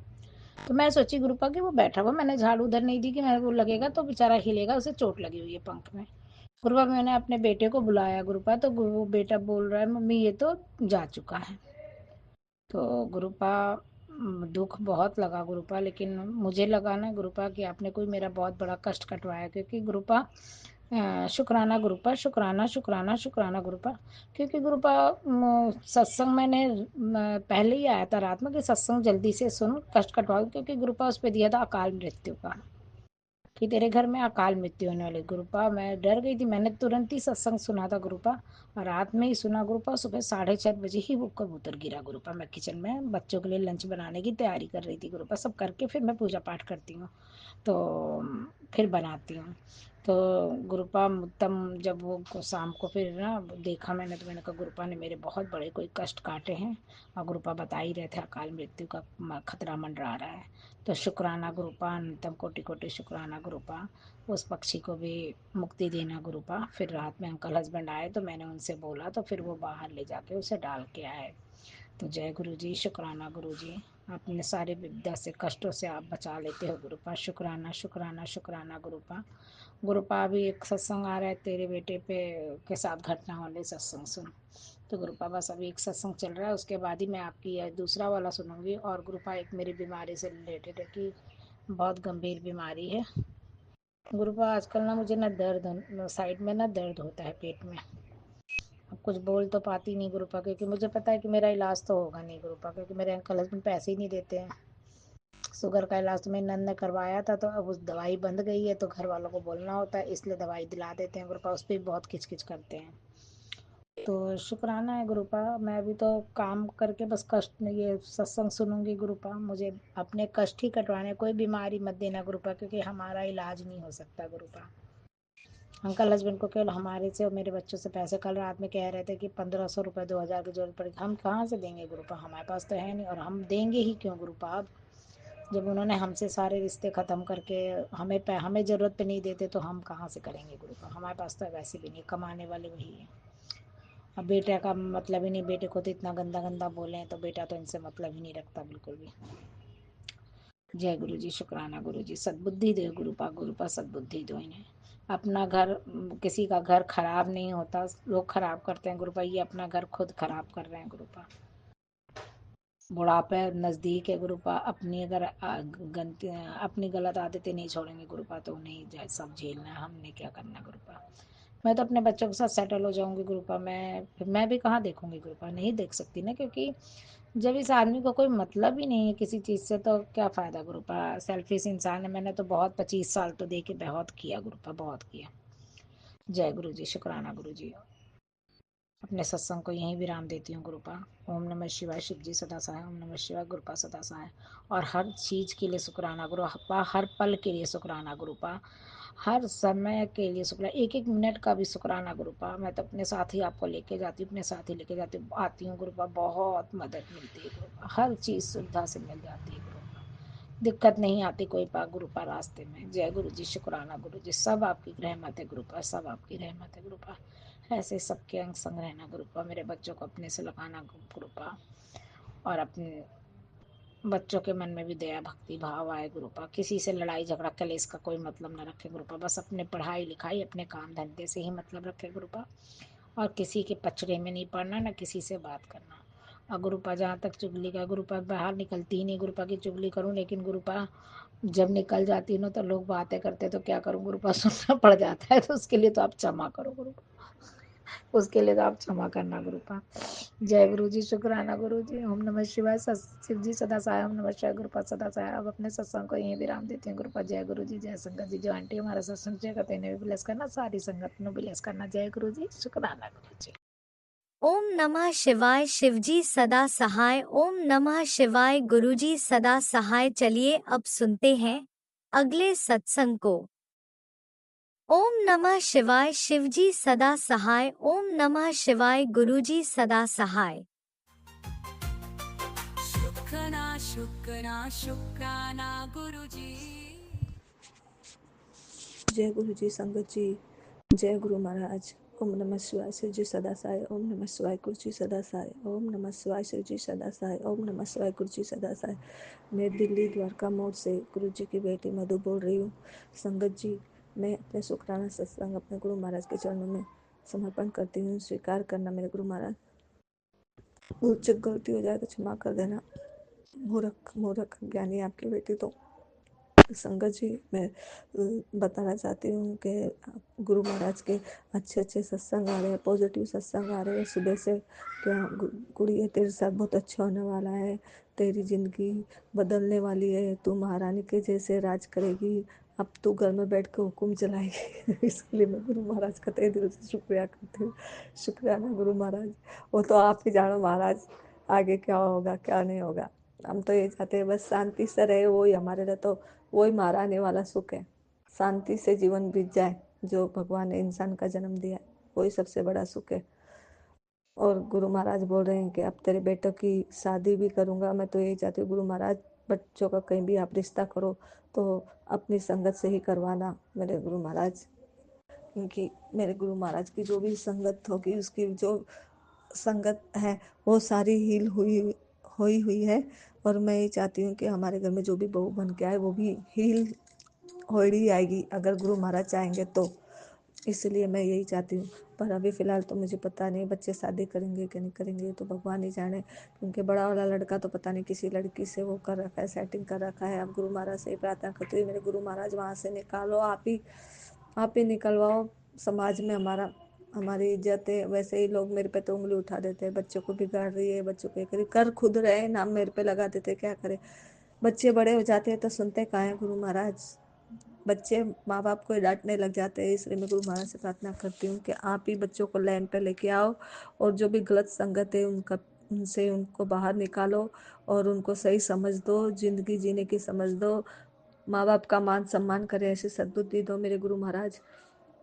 तो मैं सोची गुरुपा कि वो बैठा हुआ, मैंने झाड़ू उधर नहीं दी कि मैं वो लगेगा तो बेचारा हिलेगा, उसे चोट लगी हुई है पंख में। गुरुपा मैंने अपने बेटे को बुलाया गुरुपा, तो वो बेटा बोल रहा है मम्मी ये तो जा चुका है। तो गुरुपा दुख बहुत लगा गुरुपा, लेकिन मुझे लगा ना गुरुपा कि आपने कोई मेरा बहुत बड़ा कष्ट कटवाया, क्योंकि गुरुपा शुक्राना गुरुपा, शुक्राना शुक्राना शुक्राना गुरुपा। क्योंकि गुरुपा सत्संग मैंने पहले ही आया था रात में कि सत्संग जल्दी से सुन, कष्ट कटवाओ, क्योंकि गुरुपा उस पर दिया था अकाल मृत्यु का, कि तेरे घर में अकाल मृत्यु होने वाली। गुरुपा मैं डर गई थी, मैंने तुरंत ही सत्संग सुना था गुरुपा, और रात में ही सुना गुरुपा। सुबह 4:30 बजे ही वो कबूतर गिरा गुरुपा। मैं किचन में बच्चों के लिए लंच बनाने की तैयारी कर रही थी गुरुपा, सब करके फिर मैं पूजा पाठ करती हूँ तो फिर बनाती हूँ। तो गुरुपा तब जब वो शाम को फिर ना देखा मैंने, तो मैंने कहा गुरुपा ने मेरे बहुत बड़े कोई कष्ट काटे हैं, और गुरुपा बता ही रहे थे अकाल मृत्यु का खतरा मंडरा रहा है। तो शुक्राना गुरुपा, अनंतम कोटि कोटि शुक्राना गुरुपा, उस पक्षी को भी मुक्ति देना गुरुपा। फिर रात में अंकल हस्बैंड आए तो मैंने उनसे बोला, तो फिर वो बाहर ले जाके उसे डाल के आए। तो जय गुरु जी, शुक्राना गुरु जी। अपने सारे विद्या से कष्टों से आप बचा लेते हो गुरुपा। शुक्राना शुक्राना शुक्राना गुरुपा। गुरुपा अभी एक सत्संग आ रहा है तेरे बेटे पे के साथ घटना वाले, सत्संग सुन। तो गुरुपा बस अभी एक सत्संग चल रहा है, उसके बाद ही मैं आपकी दूसरा वाला सुनूंगी। और गुरुपा एक मेरी बीमारी से रिलेटेड है कि बहुत गंभीर बीमारी है गुरुपा। आजकल ना मुझे ना दर्द, साइड में ना दर्द होता है पेट में। अब कुछ बोल तो पाती नहीं गुरुपा, क्योंकि मुझे पता है कि मेरा इलाज तो होगा नहीं गुरुपा, क्योंकि मेरे अंकल हस्बैंड पैसे ही नहीं देते हैं। शुगर का इलाज तो मेरी नंद ने करवाया था, तो अब उस दवाई बंद गई है, तो घर वालों को बोलना होता है, इसलिए दवाई दिला देते हैं गुरुपा, उस पर भी बहुत किचकिच करते हैं। तो शुक्राना है गुरुपा। मैं अभी तो काम करके बस कष्ट ये सत्संग सुनूंगी गुरुपा। मुझे अपने कष्ट ही कटवाने, कोई बीमारी मत देना गुरुपा, क्योंकि हमारा इलाज नहीं हो सकता गुरुपा। अंकल हस्बैंड को केवल हमारे से और मेरे बच्चों से पैसे, कल रात में कह रहे थे कि 1500 रुपये 2000 की जरूरत पड़ेगी। हम कहाँ से देंगे गुरुपा, हमारे पास तो है नहीं, और हम देंगे ही क्यों गुरुपा। अब जब उन्होंने हमसे सारे रिश्ते ख़त्म करके हमें ज़रूरत पे नहीं देते, तो हम कहाँ से करेंगे गुरुपा। हमारे पास तो वैसे भी नहीं, कमाने वाले वही हैं। अब बेटे का मतलब ही नहीं, बेटे को तो इतना गंदा गंदा बोले हैं, तो बेटा तो इनसे मतलब ही नहीं रखता बिल्कुल भी। जय गुरु जी, शुक्राना गुरु जी। सद्बुद्धि दो गुरुपा, गुरुपा सद्बुद्धि दो इन्हें। अपना घर, किसी का घर खराब नहीं होता, लोग खराब करते हैं गुरुपा, ये अपना घर खुद खराब कर रहे हैं गुरुपा। बुढ़ापे नज़दीक है गुरुपा, अपनी अगर अपनी गलत आदतें नहीं छोड़ेंगे गुरुपा, तो उन्हें सब झेलना है, हमने क्या करना गुरुपा। मैं तो अपने बच्चों के साथ सेटल हो जाऊंगी गुरुपा। मैं भी कहाँ देखूंगी गुरुपा, नहीं देख सकती ना, क्योंकि जब इस आदमी को कोई मतलब ही नहीं है किसी चीज़ से तो क्या फ़ायदा गुरुपा। सेल्फिश इंसान है। मैंने तो बहुत 25 साल तो दे के बहुत किया गुरुपा, बहुत किया। जय गुरु जी, शुक्राना गुरु जी। अपने सत्संग को यहीं विराम देती हूँ गुरुपा। ओम नमः शिवाय, शिव जी सदा सहाय। ओम नमः शिवाय, गुरुपा सदा सहाय। और हर चीज़ के लिए शुक्राना गुरुपा, हर पल के लिए शुक्राना गुरुपा, हर समय के लिए शुक्राना, एक एक मिनट का भी शुक्राना गुरुपा। मैं तो अपने साथ ही आपको लेके जाती हूँ, अपने साथ ही लेके जाती हूँ, आती हूँ गुरुपा। बहुत मदद मिलती है गुरुपा, हर चीज़ सुविधा से मिल जाती है गुरुपा। दिक्कत नहीं आती कोई पा गुरुपा रास्ते में। जय गुरु जी, शुक्राना गुरु जी। सब आपकी रहमत है गुरुपा, सब आपकी रहमत है गुरुपा। ऐसे सबके अंग संग रहना गुरुपा। मेरे बच्चों को अपने से लगाना गुरुपा, और अपने बच्चों के मन में भी दया भक्ति भाव आए गुरुपा। किसी से लड़ाई झगड़ा कलेश का कोई मतलब न रखे गुरुपा। बस अपने पढ़ाई लिखाई, अपने काम धंधे से ही मतलब रखे गुरुपा, और किसी के पचड़े में नहीं पड़ना, न किसी से बात करना। और गुरुपा जहाँ तक चुगली का, गुरुपा बाहर निकलती ही नहीं गुरुपा की चुगली करूँ, लेकिन गुरुपा जब निकल जाती हूँ ना तो लोग बातें करते तो क्या करूँ गुरुपा, सुनना पड़ जाता है। तो उसके लिए तो आप क्षमा करो गुरुपा, उसके लिए तो आप क्षमा करना गुरुपा। जय गुरु जी, शुक्राना गुरु जी। ओम नमः शिवाय, शिव जी सदा सहाय। ओम नमः शिवाय, गुरुपा सदा सहाय। अब अपने सत्संग को यहीं विराम देती हूँ गुरुपा। जय गुरु जी, जय संगत जी। जो आंटी हमारा सत्संग चेक करते भी ब्लेस करना, सारी संगत में ब्लेस करना। जय गुरु जी, शुक्राना गुरु जी। ओम नमः शिवाय, शिवजी सदा सहाय। ओम नमः शिवाय, गुरुजी सदा सहाय। चलिए अब सुनते हैं अगले सत्संग को। ओम नमः शिवाय, शिवजी सदा सहाय। ओम नमः शिवाय, गुरुजी सदा सहाय। शुक्राना शुक्राना शुक्राना गुरुजी। जय गुरु जी, संगत जी, जय गुरु महाराज। ओम नमः शिवाय, शिव जी सदा सहाय। ओम नमः शिवाय, गुरु जी सदा सहाय। ओम नमः शिवाय, शिव जी सदा सहाय। ओम नमः शिवाय, गुरु जी सदा सहाय। मैं दिल्ली द्वारका मोड़ से गुरु जी की बेटी मधु बोल रही हूँ। संगत जी, मैं अपने शुक्राना सत्संग अपने गुरु महाराज के चरणों में समर्पण करती हूँ। स्वीकार करना मेरे गुरु महाराज। मुझसे गलती हो जाए तो क्षमा कर देना। मूर्ख मूर्ख ज्ञानी आपकी बेटी। तो संगत जी, मैं बताना चाहती हूँ कि गुरु महाराज के अच्छे अच्छे सत्संग आ रहे हैं, पॉजिटिव सत्संग आ रहे हैं सुबह से। क्या गुड़िया, तेरे साथ बहुत अच्छा होने वाला है, तेरी जिंदगी बदलने वाली है, तू महारानी के जैसे राज करेगी, अब तू घर में बैठ के हुक्म चलाएगी। इसलिए मैं गुरु महाराज का तहे दिल से शुक्रिया करती हूँ। शुक्रिया ना गुरु महाराज। वो तो आप ही जानो महाराज, आगे क्या होगा क्या नहीं होगा। हम तो ये चाहते हैं बस शांति से रहे, वही हमारे लिए तो वही महारानी वाला सुख है। शांति से जीवन बीत जाए, जो भगवान ने इंसान का जन्म दिया वही सबसे बड़ा सुख है। और गुरु महाराज बोल रहे हैं कि अब तेरे बेटों की शादी भी करूँगा। मैं तो यही चाहती हूँ गुरु महाराज, बच्चों का कहीं भी आप रिश्ता करो तो अपनी संगत से ही करवाना मेरे गुरु महाराज। क्योंकि मेरे गुरु महाराज की जो भी संगत होगी, उसकी जो संगत है वो सारी हील हुई है। और मैं ये चाहती हूँ कि हमारे घर में जो भी बहू बन के आए वो भी हील हो ही आएगी, अगर गुरु महाराज चाहेंगे तो। इसलिए मैं यही चाहती हूँ। पर अभी फ़िलहाल तो मुझे पता नहीं बच्चे शादी करेंगे कि नहीं करेंगे, तो भगवान ही जाने। क्योंकि बड़ा वाला लड़का तो पता नहीं किसी लड़की से वो कर रखा है, सेटिंग कर रखा है। अब गुरु महाराज से ही प्रार्थना करती हूँ, मेरे गुरु महाराज वहाँ से निकालो, आप ही निकलवाओ। समाज में हमारी इज्जत है। वैसे ही लोग मेरे पे तो उंगली उठा देते हैं, बच्चों को बिगाड़ रही है, बच्चों को ये कर खुद रहे, नाम मेरे पे लगा देते, क्या करे। बच्चे बड़े हो जाते हैं तो सुनते कहाँ हैं गुरु महाराज। बच्चे माँ बाप को डांटने लग जाते हैं। इसलिए मैं गुरु महाराज से प्रार्थना करती हूँ कि आप ही बच्चों को लाइन पे लेके आओ, और जो भी गलत संगत है उनको बाहर निकालो, और उनको सही समझ दो, जिंदगी जीने की समझ दो, माँ बाप का मान सम्मान करे, ऐसी सद्बुद्धि दो मेरे गुरु महाराज।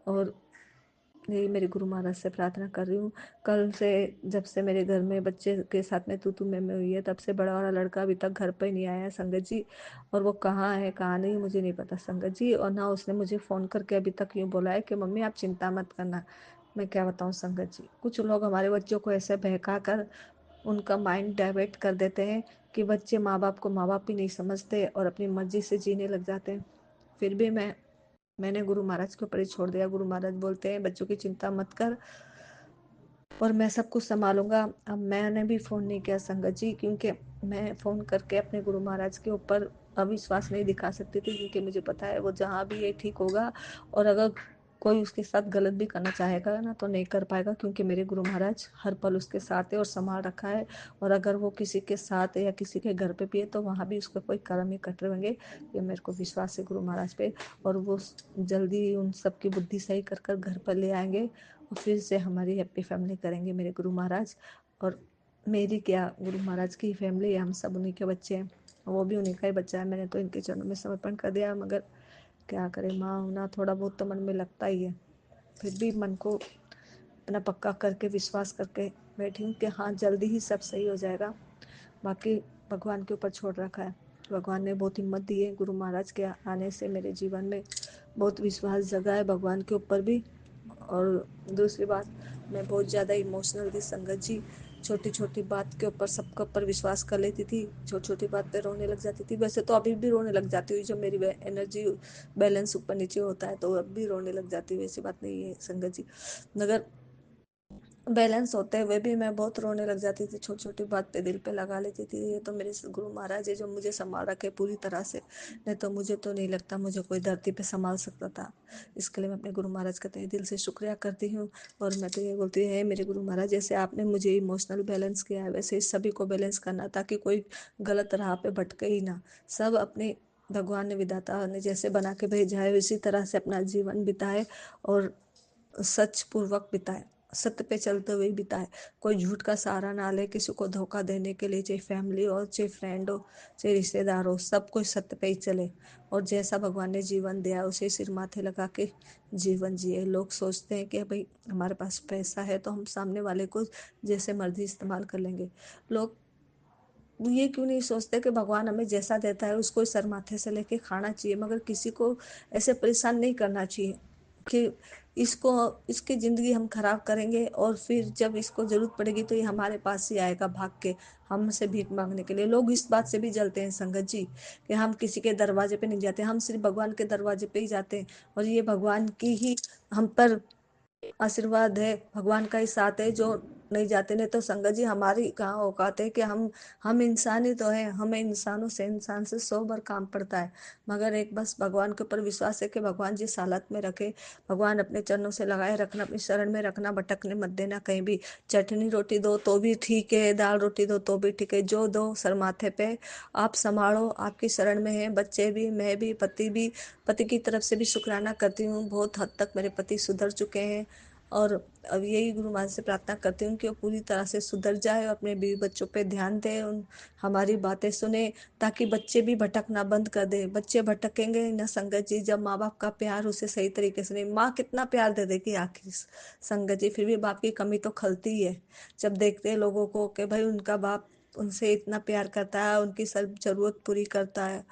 और यही मेरे गुरु महाराज से प्रार्थना कर रही हूँ। कल से जब से मेरे घर में बच्चे के साथ में तू में हुई है, तब से बड़ा वाला लड़का अभी तक घर पे नहीं आया संगत जी। और वो कहाँ है कहाँ नहीं मुझे नहीं पता संगत जी। और ना उसने मुझे फ़ोन करके अभी तक यूँ बोला है कि मम्मी आप चिंता मत करना। मैं क्या बताऊँ संगत जी, कुछ लोग हमारे बच्चों को ऐसे बहका कर उनका माइंड डाइवर्ट कर देते हैं कि बच्चे माँ बाप को माँ बाप ही नहीं समझते और अपनी मर्जी से जीने लग जाते हैं। फिर भी मैंने गुरु महाराज के ऊपर ही छोड़ दिया। गुरु महाराज बोलते हैं बच्चों की चिंता मत कर, और मैं सब कुछ संभालूंगा। अब मैंने भी फ़ोन नहीं किया संगत जी, क्योंकि मैं फ़ोन करके अपने गुरु महाराज के ऊपर अविश्वास नहीं दिखा सकती थी, क्योंकि मुझे पता है वो जहाँ भी ये ठीक होगा। और अगर कोई उसके साथ गलत भी करना चाहेगा ना तो नहीं कर पाएगा, क्योंकि मेरे गुरु महाराज हर पल उसके साथ है और संभाल रखा है। और अगर वो किसी के साथ है या किसी के घर पे भी है तो वहाँ भी उसके कोई कर्म ही कट रहेंगे, ये मेरे को विश्वास है गुरु महाराज पे। और वो जल्दी उन सबकी बुद्धि सही कर कर घर पर ले आएंगे और फिर से हमारी हैप्पी फैमिली करेंगे मेरे गुरु महाराज। और मेरी क्या, गुरु महाराज की फैमिली है, हम सब उन्हीं के बच्चे हैं, वो भी उन्हीं का ही बच्चा है। मैंने तो इनके चरणों में समर्पण कर दिया, मगर क्या करें, माँ होना थोड़ा बहुत तो मन में लगता ही है। फिर भी मन को अपना पक्का करके विश्वास करके बैठी हूँ कि हाँ जल्दी ही सब सही हो जाएगा। बाकी भगवान के ऊपर छोड़ रखा है। भगवान ने बहुत हिम्मत दी है, गुरु महाराज के आने से मेरे जीवन में बहुत विश्वास जगा है भगवान के ऊपर भी। और दूसरी बात, मैं बहुत ज़्यादा इमोशनल थी संगत जी। छोटी छोटी बात के ऊपर सबके ऊपर विश्वास कर लेती थी, छोटी छोटी बात पे रोने लग जाती थी। वैसे तो अभी भी रोने लग जाती हुई, जब मेरी एनर्जी बैलेंस ऊपर नीचे होता है तो अब भी रोने लग जाती हूँ, ऐसी बात नहीं है संगत जी। मगर बैलेंस होते हुए भी मैं बहुत रोने लग जाती थी, छोटी छोटी बात पे दिल पे लगा लेती थी। ये तो मेरे गुरु महाराज है जो मुझे संभाल रखे पूरी तरह से, नहीं तो मुझे तो नहीं लगता मुझे कोई धरती पे संभाल सकता था। इसके लिए मैं अपने गुरु महाराज का तहे दिल से शुक्रिया करती हूँ। और मैं तो ये बोलती है मेरे गुरु महाराज, जैसे आपने मुझे इमोशनल बैलेंस किया है वैसे सभी को बैलेंस करना, ताकि कोई गलत राह पे भटके ही ना। सब अपने भगवान ने, विधाता ने जैसे बना के भेजा है उसी तरह से अपना जीवन बिताए और सच पूर्वक बिताए, सत्य पे चलते हुए बिताए। कोई झूठ का सहारा ना ले किसी को धोखा देने के लिए, चाहे फैमिली हो, चाहे फ्रेंड हो, चाहे रिश्तेदार हो, सब कोई सत्य पे ही चले। और जैसा भगवान ने जीवन दिया उसे सिर माथे लगा के जीवन जिए। लोग सोचते हैं कि भाई हमारे पास पैसा है तो हम सामने वाले को जैसे मर्जी इस्तेमाल कर लेंगे। लोग ये क्यों नहीं सोचते कि भगवान हमें जैसा देता है उसको सर माथे से लेके खाना चाहिए, मगर किसी को ऐसे परेशान नहीं करना चाहिए कि इसको, इसकी ज़िंदगी हम खराब करेंगे और फिर जब इसको ज़रूरत पड़ेगी तो ये हमारे पास ही आएगा भाग के हमसे भीख मांगने के लिए। लोग इस बात से भी जलते हैं संगत जी कि हम किसी के दरवाजे पे नहीं जाते, हम सिर्फ भगवान के दरवाजे पे ही जाते हैं। और ये भगवान की ही हम पर आशीर्वाद है, भगवान का ही साथ है जो नहीं जाते। नहीं तो संगत जी हमारी कहाँ औकात है कि हम इंसान ही तो हैं, हमें इंसानों से, इंसान से 100 बार काम पड़ता है। मगर एक बस भगवान के ऊपर विश्वास है कि भगवान जिस हालत में रखे, भगवान अपने चरणों से लगाए रखना, अपनी शरण में रखना, भटकने मत देना कहीं भी। चटनी रोटी दो तो भी ठीक है, दाल रोटी दो तो भी ठीक है, जो दो सर माथे पे आप संभालो, आपकी शरण में है। बच्चे भी, मैं भी, पति भी, पति की तरफ से भी शुक्राना करती हूँ। बहुत हद तक मेरे पति सुधर चुके हैं और अब यही गुरु महाराज से प्रार्थना करती हूँ कि वो पूरी तरह से सुधर जाए, अपने बीवी बच्चों पे ध्यान दे, उन हमारी बातें सुने, ताकि बच्चे भी भटकना बंद कर दे। बच्चे भटकेंगे ना संगत जी जब माँ बाप का प्यार उसे सही तरीके से नहीं, माँ कितना प्यार दे देगी आखिर संगत जी, फिर भी बाप की कमी तो खलती ही है। जब देखते हैं लोगों को कि भाई उनका बाप उनसे इतना प्यार करता है, उनकी सब जरूरत पूरी करता है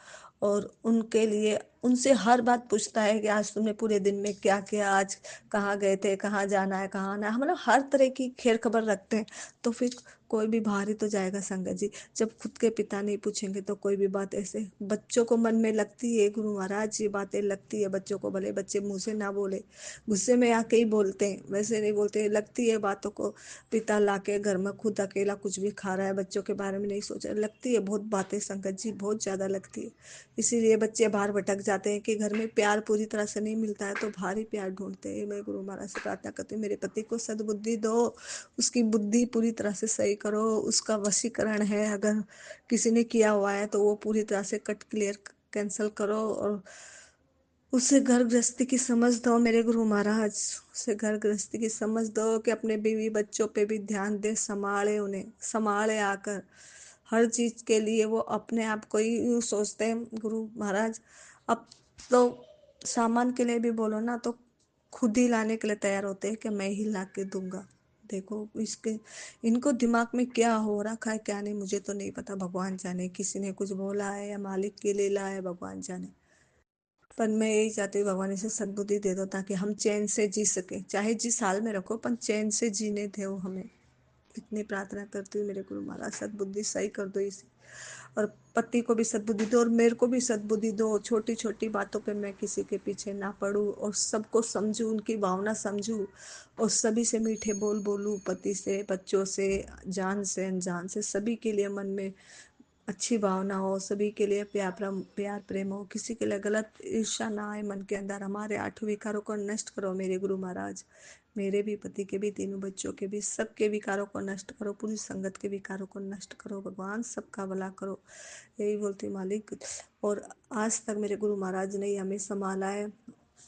और उनके लिए उनसे हर बात पूछता है कि आज तुमने पूरे दिन में क्या किया, आज कहाँ गए थे, कहाँ जाना है, कहाँ आना है, मतलब हर तरह की खैर खबर रखते हैं। तो फिर कोई भी बाहर ही तो जाएगा संगत जी। जब खुद के पिता नहीं पूछेंगे तो कोई भी बात ऐसे बच्चों को मन में लगती है। गुरु महाराज ये बातें लगती है बच्चों को, भले बच्चे मुंह से ना बोले, गुस्से में आके ही बोलते हैं, वैसे नहीं बोलते, लगती है बातों को। पिता लाके घर में खुद अकेला कुछ भी खा रहा है, बच्चों के बारे में नहीं सोचा, लगती है बहुत बातें संगत जी, बहुत ज्यादा लगती है। इसीलिए बच्चे बाहर भटक जाते हैं कि घर में प्यार पूरी तरह से नहीं मिलता है तो बाहर ही प्यार ढूंढते हैं। मैं गुरु महाराज से प्रार्थना करती हूँ मेरे पति को सद्बुद्धि दो, उसकी बुद्धि पूरी तरह से सही करो। उसका वशीकरण है, अगर किसी ने किया हुआ है तो वो पूरी तरह से कट क्लियर कैंसिल करो और उसे घर गृहस्थी की समझ दो मेरे गुरु महाराज। उसे घर गृहस्थी की समझ दो कि अपने बीवी बच्चों पे भी ध्यान दे, संभाले उन्हें, संभाले आकर हर चीज के लिए। वो अपने आप को ही यूँ सोचते हैं गुरु महाराज, अब तो सामान के लिए भी बोलो ना तो खुद ही लाने के लिए तैयार होते हैं कि मैं ही ला के दूंगा। देखो इसके, इनको दिमाग में क्या हो रखा है क्या नहीं मुझे तो नहीं पता, भगवान जाने। किसी ने कुछ बोला है या मालिक की लीला है, भगवान जाने। पर मैं यही चाहती हूँ भगवान इसे सद्बुद्धि दे दो ताकि हम चैन से जी सके, चाहे जिस हाल में रखो पर चैन से जीने दो हमें। इतनी प्रार्थना करती हूँ मेरे गुरु महाराज, सद्बुद्धि सही कर दो इसे। और पति को भी सद्बुद्धि दो और मेरे को भी सद्बुद्धि दो, छोटी छोटी बातों पे मैं किसी के पीछे ना पड़ूं और सबको समझूं, उनकी भावना समझूं और सभी से मीठे बोल बोलूं, पति से, बच्चों से, जान से, अनजान से, सभी के लिए मन में अच्छी भावना हो, सभी के लिए प्यार प्रेम हो, किसी के लिए गलत ईर्ष्या ना आए मन के अंदर। हमारे 8 विकारों को नष्ट करो मेरे गुरु महाराज, मेरे भी, पति के भी, तीनों बच्चों के भी, सबके विकारों को नष्ट करो, पूरी संगत के विकारों को नष्ट करो भगवान, सबका भला करो, यही बोलती मालिक। और आज तक मेरे गुरु महाराज ने हमें संभाला है,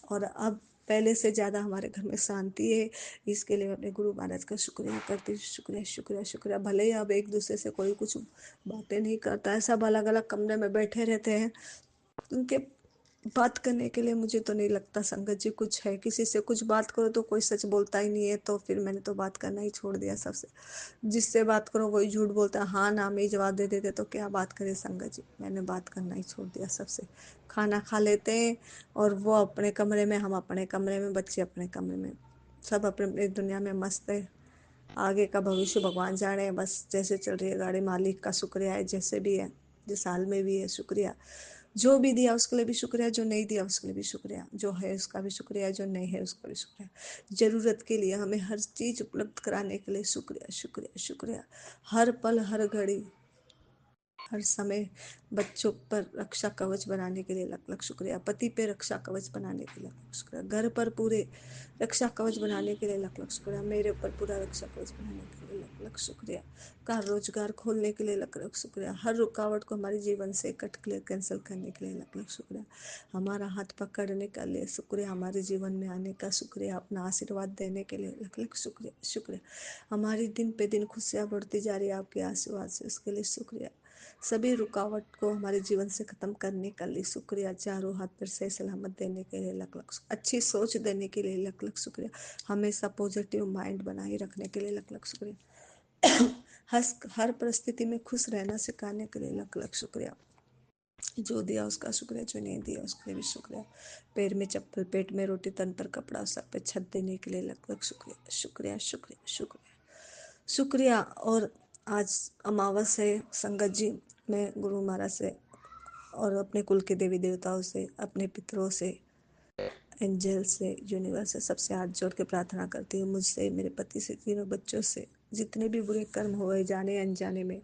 और अब पहले से ज़्यादा हमारे घर में शांति है। इसके लिए मैं अपने गुरु महाराज का शुक्रिया करती हूँ। शुक्रिया शुक्रिया शुक्रिया। भले ही अब एक दूसरे से कोई कुछ बातें नहीं करता है, सब अलग अलग कमरे में बैठे रहते हैं, उनके बात करने के लिए मुझे तो नहीं लगता संगत जी कुछ है। किसी से कुछ बात करो तो कोई सच बोलता ही नहीं है, तो फिर मैंने तो बात करना ही छोड़ दिया सबसे। जिससे बात करो वही झूठ बोलता है, हाँ ना में ही जवाब दे देते, तो क्या बात करे संगत जी। मैंने बात करना ही छोड़ दिया सबसे। खाना खा लेते हैं और वो अपने कमरे में, हम अपने कमरे में, बच्चे अपने कमरे में, सब अपने अपने दुनिया में मस्त है। आगे का भविष्य भगवान जाने, बस जैसे चल रही है गाड़ी मालिक का शुक्रिया है, जैसे भी है, जिस हाल में भी है शुक्रिया। जो भी दिया उसके लिए भी शुक्रिया, जो नहीं दिया उसके लिए भी शुक्रिया, जो है उसका भी शुक्रिया, जो नहीं है उसका भी शुक्रिया। जरूरत के लिए हमें हर चीज उपलब्ध कराने के लिए शुक्रिया शुक्रिया शुक्रिया। हर पल हर घड़ी हर समय बच्चों पर रक्षा कवच बनाने के लिए लख लख शुक्रिया। पति पे रक्षा कवच बनाने के लिए लख लख शुक्रिया। घर पर पूरे रक्षा कवच बनाने के लिए लख लख शुक्रिया। मेरे ऊपर पूरा रक्षा कवच बनाने के लिए लख लख शुक्रिया। कार रोजगार खोलने के लिए लख लख शुक्रिया। हर रुकावट को हमारे जीवन से कट क्लियर कैंसिल करने के लिए लख लख शुक्रिया। हमारा हाथ पकड़ने के लिए शुक्रिया। हमारे जीवन में आने का शुक्रिया। अपना आशीर्वाद देने के लिए लख लख शुक्रिया शुक्रिया। हमारी दिन पे दिन खुशियाँ बढ़ती जा रही है आपके आशीर्वाद से, उसके लिए शुक्रिया। सभी रुकावट को हमारे जीवन से खत्म करने के लिए शुक्रिया। चारों हाथ पर सही सलामत देने के लिए लख लख, अच्छी सोच देने के लिए लख लख शुक्रिया। हमेशा पॉजिटिव माइंड बनाए रखने के लिए लख लख शुक्रिया। हर परिस्थिति में खुश रहना सिखाने के लिए लख लख शुक्रिया। जो दिया उसका शुक्रिया, जो नहीं दिया उसके लिए भी शुक्रिया। पैर में चप्पल, पेट में रोटी, तन पर कपड़ा, सर पे छत देने के लिए लख लख शुक्रिया शुक्रिया शुक्रिया शुक्रिया शुक्रिया। और आज अमावस है संगत जी, मैं गुरु महाराज से और अपने कुल के देवी देवताओं से, अपने पितरों से, एंजल से, यूनिवर्स से, सबसे हाथ जोड़ के प्रार्थना करती हूँ, मुझसे, मेरे पति से, तीनों बच्चों से, जितने भी बुरे कर्म हुए जाने अनजाने में,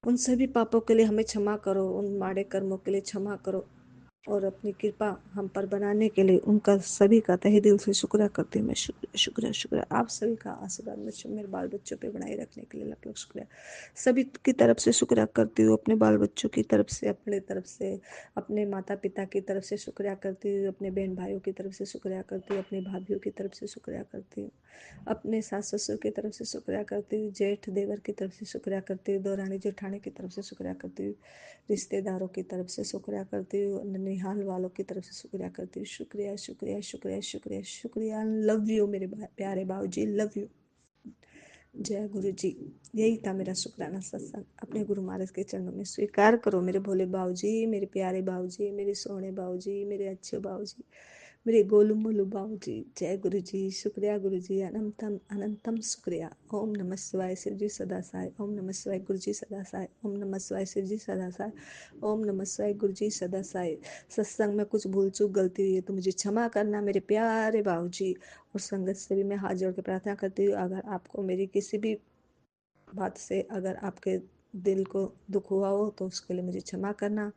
उन सभी पापों के लिए हमें क्षमा करो, उन माड़े कर्मों के लिए क्षमा करो, और अपनी कृपा हम पर बनाने के लिए उनका सभी का तहे दिल से शुक्रिया करती हूँ मैं। शुक्रिया शुक्रिया शुक्रिया। आप सभी का आशीर्वाद मेरे बाल बच्चों पे बनाए रखने के लिए लख लख शुक्रिया। सभी की तरफ से शुक्रिया करती हूँ, अपने बाल बच्चों की तरफ से, अपने तरफ से, अपने माता पिता की तरफ से शुक्रिया करती हूँ, अपने बहन भाइयों की तरफ से शुक्रिया करती हूँ, अपनी भाभीियों की तरफ से शुक्रिया करती हूँ, अपने सास ससुर की तरफ से शुक्रिया करती हूँ, जेठ देवर की तरफ से शुक्रिया करती हूँ, दौरानी जेठानी की तरफ से शुक्रिया करती हूँ, रिश्तेदारों की तरफ से शुक्रिया करती हूँ, ननिहाल वालों की तरफ से शुक्रिया करती हूँ। शुक्रिया शुक्रिया शुक्रिया शुक्रिया शुक्रिया। लव यू मेरे प्यारे बाबू जी, लव यू। जय गुरु जी। यही था मेरा शुक्राना सत्संग। अपने गुरु महाराज के चरणों में स्वीकार करो मेरे भोले बाबू जी, मेरे प्यारे बाबू जी, मेरे सोने बाबू जी, मेरे अच्छे बाबू जी, मेरे गोलू मोलू बाबू जी। जय गुरु जी। शुक्रिया गुरु जी, अनंतम अनंतम शुक्रिया। ओम नमः शिवाय शिव जी सदा साय। ओम नमः शिवाय गुरु जी सदा साय। ओम नमः शिवाय शिव जी सदा साय। ओम नमः शिवाय गुरु जी सदा साय। सत्संग में कुछ भूल चूक गलती हुई है तो मुझे क्षमा करना मेरे प्यारे बाबू जी। और संगत से भी मैं हाथ जोड़ के प्रार्थना करती हूँ, अगर आपको मेरी किसी भी बात से अगर आपके दिल को दुख हुआ हो तो उसके लिए मुझे क्षमा करना।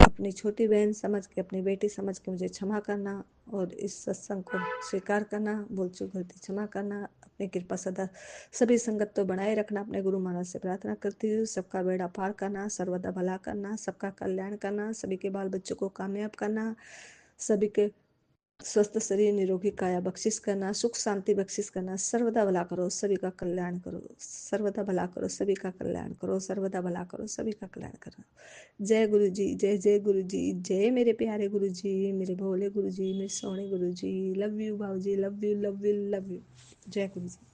अपनी छोटी बहन समझ के, अपनी बेटी समझ के मुझे क्षमा करना, और इस सत्संग को स्वीकार करना, भूल चूक गलती क्षमा करना। अपनी कृपा सदा सभी संगत तो बनाए रखना। अपने गुरु महाराज से प्रार्थना करती हूँ, सबका बेड़ा पार करना, सर्वदा भला करना, सबका कल्याण करना, सभी के बाल बच्चों को कामयाब करना, सभी के स्वस्थ शरीर निरोगी काया बख्शिश करना, सुख शांति बख्शिश करना। सर्वदा भला करो, सभी का कल्याण करो, सर्वदा भला करो, सभी का कल्याण करो, सर्वदा भला करो, सभी का कल्याण करो। जय गुरु जी, जय जय गुरु जी, जय मेरे प्यारे गुरु जी, मेरे भोले गुरु जी, मेरे सोने गुरु जी। लव यू भाऊ जी, love you love you love you. जय गुरु जी।